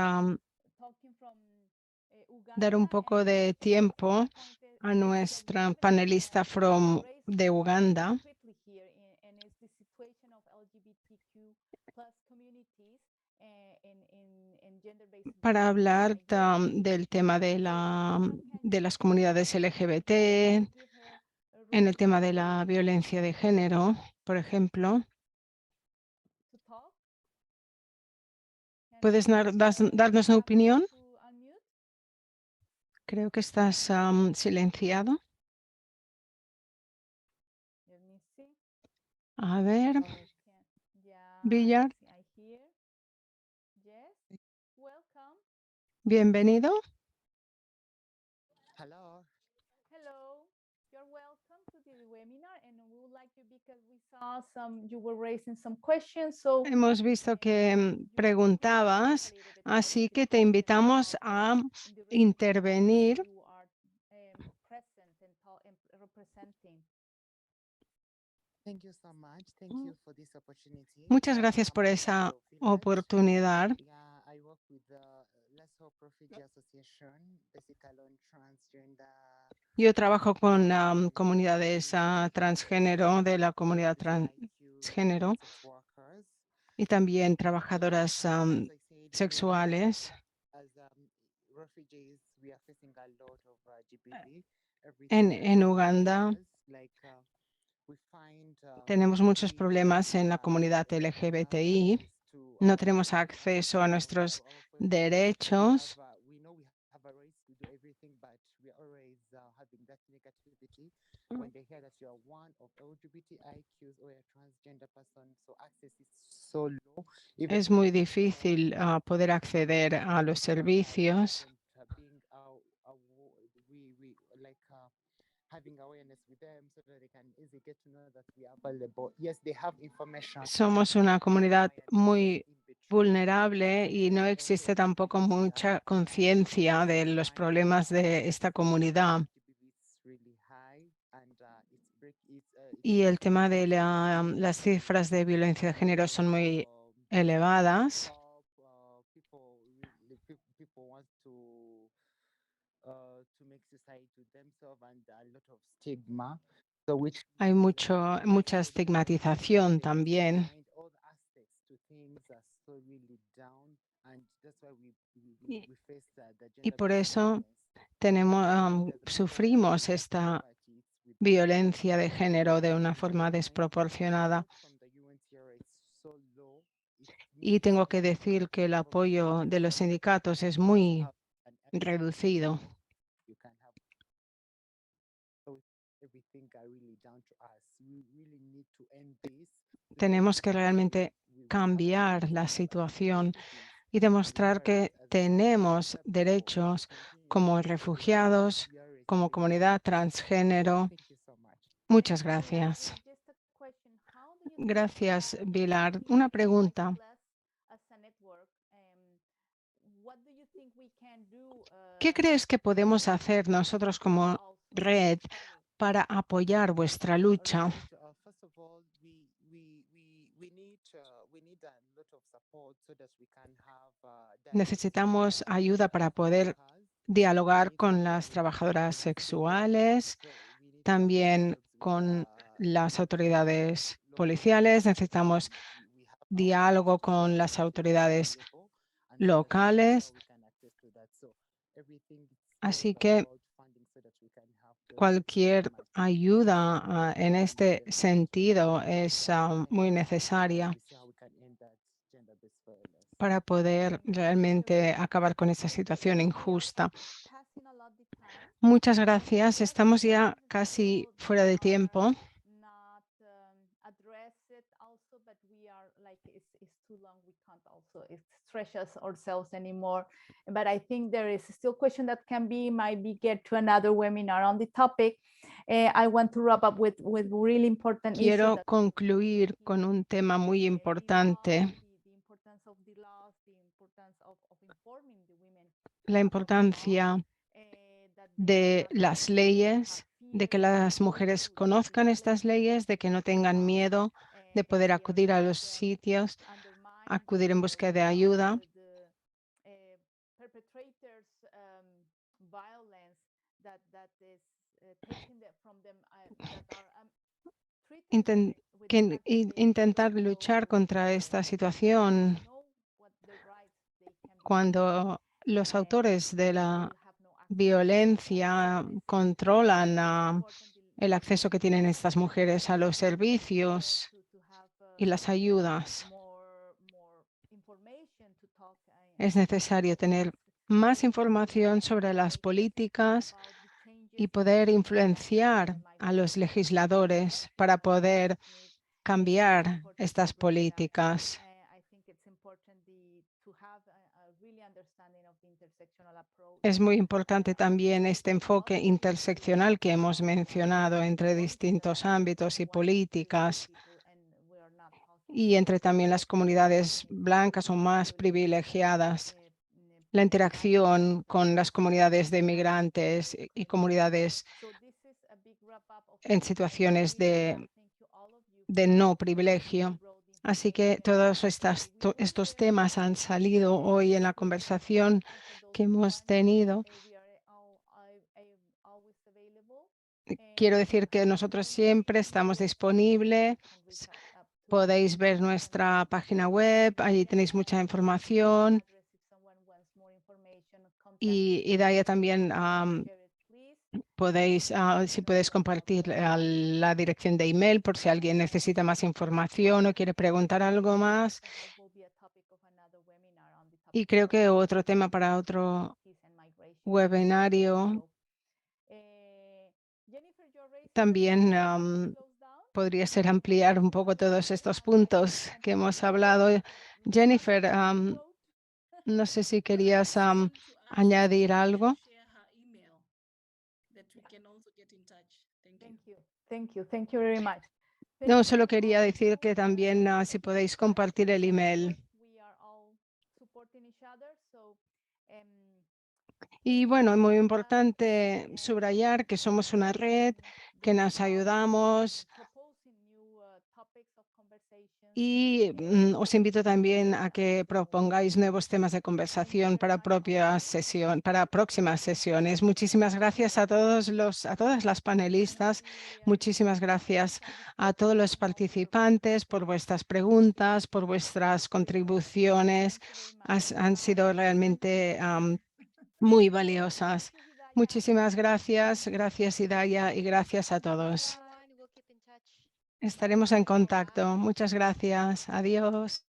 dar un poco de tiempo a nuestra panelista de Uganda. Para hablar del tema de las comunidades LGBT, en el tema de la violencia de género, por ejemplo. ¿Puedes darnos una opinión? Creo que estás silenciado. A ver, Villar, bienvenido. Hello. Hello, you're welcome to the webinar, and we would like to, because we saw you were raising some questions. So hemos visto que preguntabas, así que te invitamos a intervenir. Muchas gracias por esa oportunidad. Yo trabajo con comunidades transgénero, de la comunidad transgénero, y también trabajadoras sexuales. En Uganda tenemos muchos problemas en la comunidad LGBTI. No tenemos acceso a nuestros derechos. Es muy difícil poder acceder a los servicios. Somos una comunidad muy vulnerable y no existe tampoco mucha conciencia de los problemas de esta comunidad. Y el tema de las cifras de violencia de género son muy elevadas. Hay mucha estigmatización también. Y por eso sufrimos esta violencia de género de una forma desproporcionada. Y tengo que decir que el apoyo de los sindicatos es muy reducido. Tenemos que realmente cambiar la situación y demostrar que tenemos derechos como refugiados, como comunidad transgénero. Muchas gracias. Gracias, Vilar. Una pregunta. ¿Qué crees que podemos hacer nosotros como red para apoyar vuestra lucha? Necesitamos ayuda para poder dialogar con las trabajadoras sexuales, también con las autoridades policiales. Necesitamos diálogo con las autoridades locales. Así que cualquier ayuda en este sentido es muy necesaria para poder realmente acabar con esta situación injusta. Muchas gracias. Estamos ya casi fuera de tiempo. Ourselves anymore, but I think there is still a question that might be get to another webinar on the topic. I want to wrap up with really important. Quiero concluir con un tema muy importante. La importancia de las leyes, de que las mujeres conozcan estas leyes, de que no tengan miedo de poder acudir a los sitios, acudir en busca de ayuda. Intentar luchar contra esta situación cuando los autores de la violencia controlan el acceso que tienen estas mujeres a los servicios y las ayudas. Es necesario tener más información sobre las políticas y poder influenciar a los legisladores para poder cambiar estas políticas. Es muy importante también este enfoque interseccional que hemos mencionado entre distintos ámbitos y políticas y entre también las comunidades blancas o más privilegiadas. La interacción con las comunidades de migrantes y comunidades en situaciones de no privilegio. Así que todos estos temas han salido hoy en la conversación que hemos tenido. Quiero decir que nosotros siempre estamos disponibles. Podéis ver nuestra página web, allí tenéis mucha información. Y de ahí también si podéis compartir la dirección de email por si alguien necesita más información o quiere preguntar algo más. Y creo que otro tema para otro webinario también podría ser ampliar un poco todos estos puntos que hemos hablado. Jennifer, no sé si querías añadir algo. Thank you very much. No, solo quería decir que también si podéis compartir el email. Y bueno, es muy importante subrayar que somos una red, que nos ayudamos. Y os invito también a que propongáis nuevos temas de conversación para próximas sesiones. Muchísimas gracias a todas las panelistas. Muchísimas gracias a todos los participantes por vuestras preguntas, por vuestras contribuciones. Han sido realmente muy valiosas. Muchísimas gracias. Gracias, Hidaya, y gracias a todos. Estaremos en contacto. Muchas gracias. Adiós.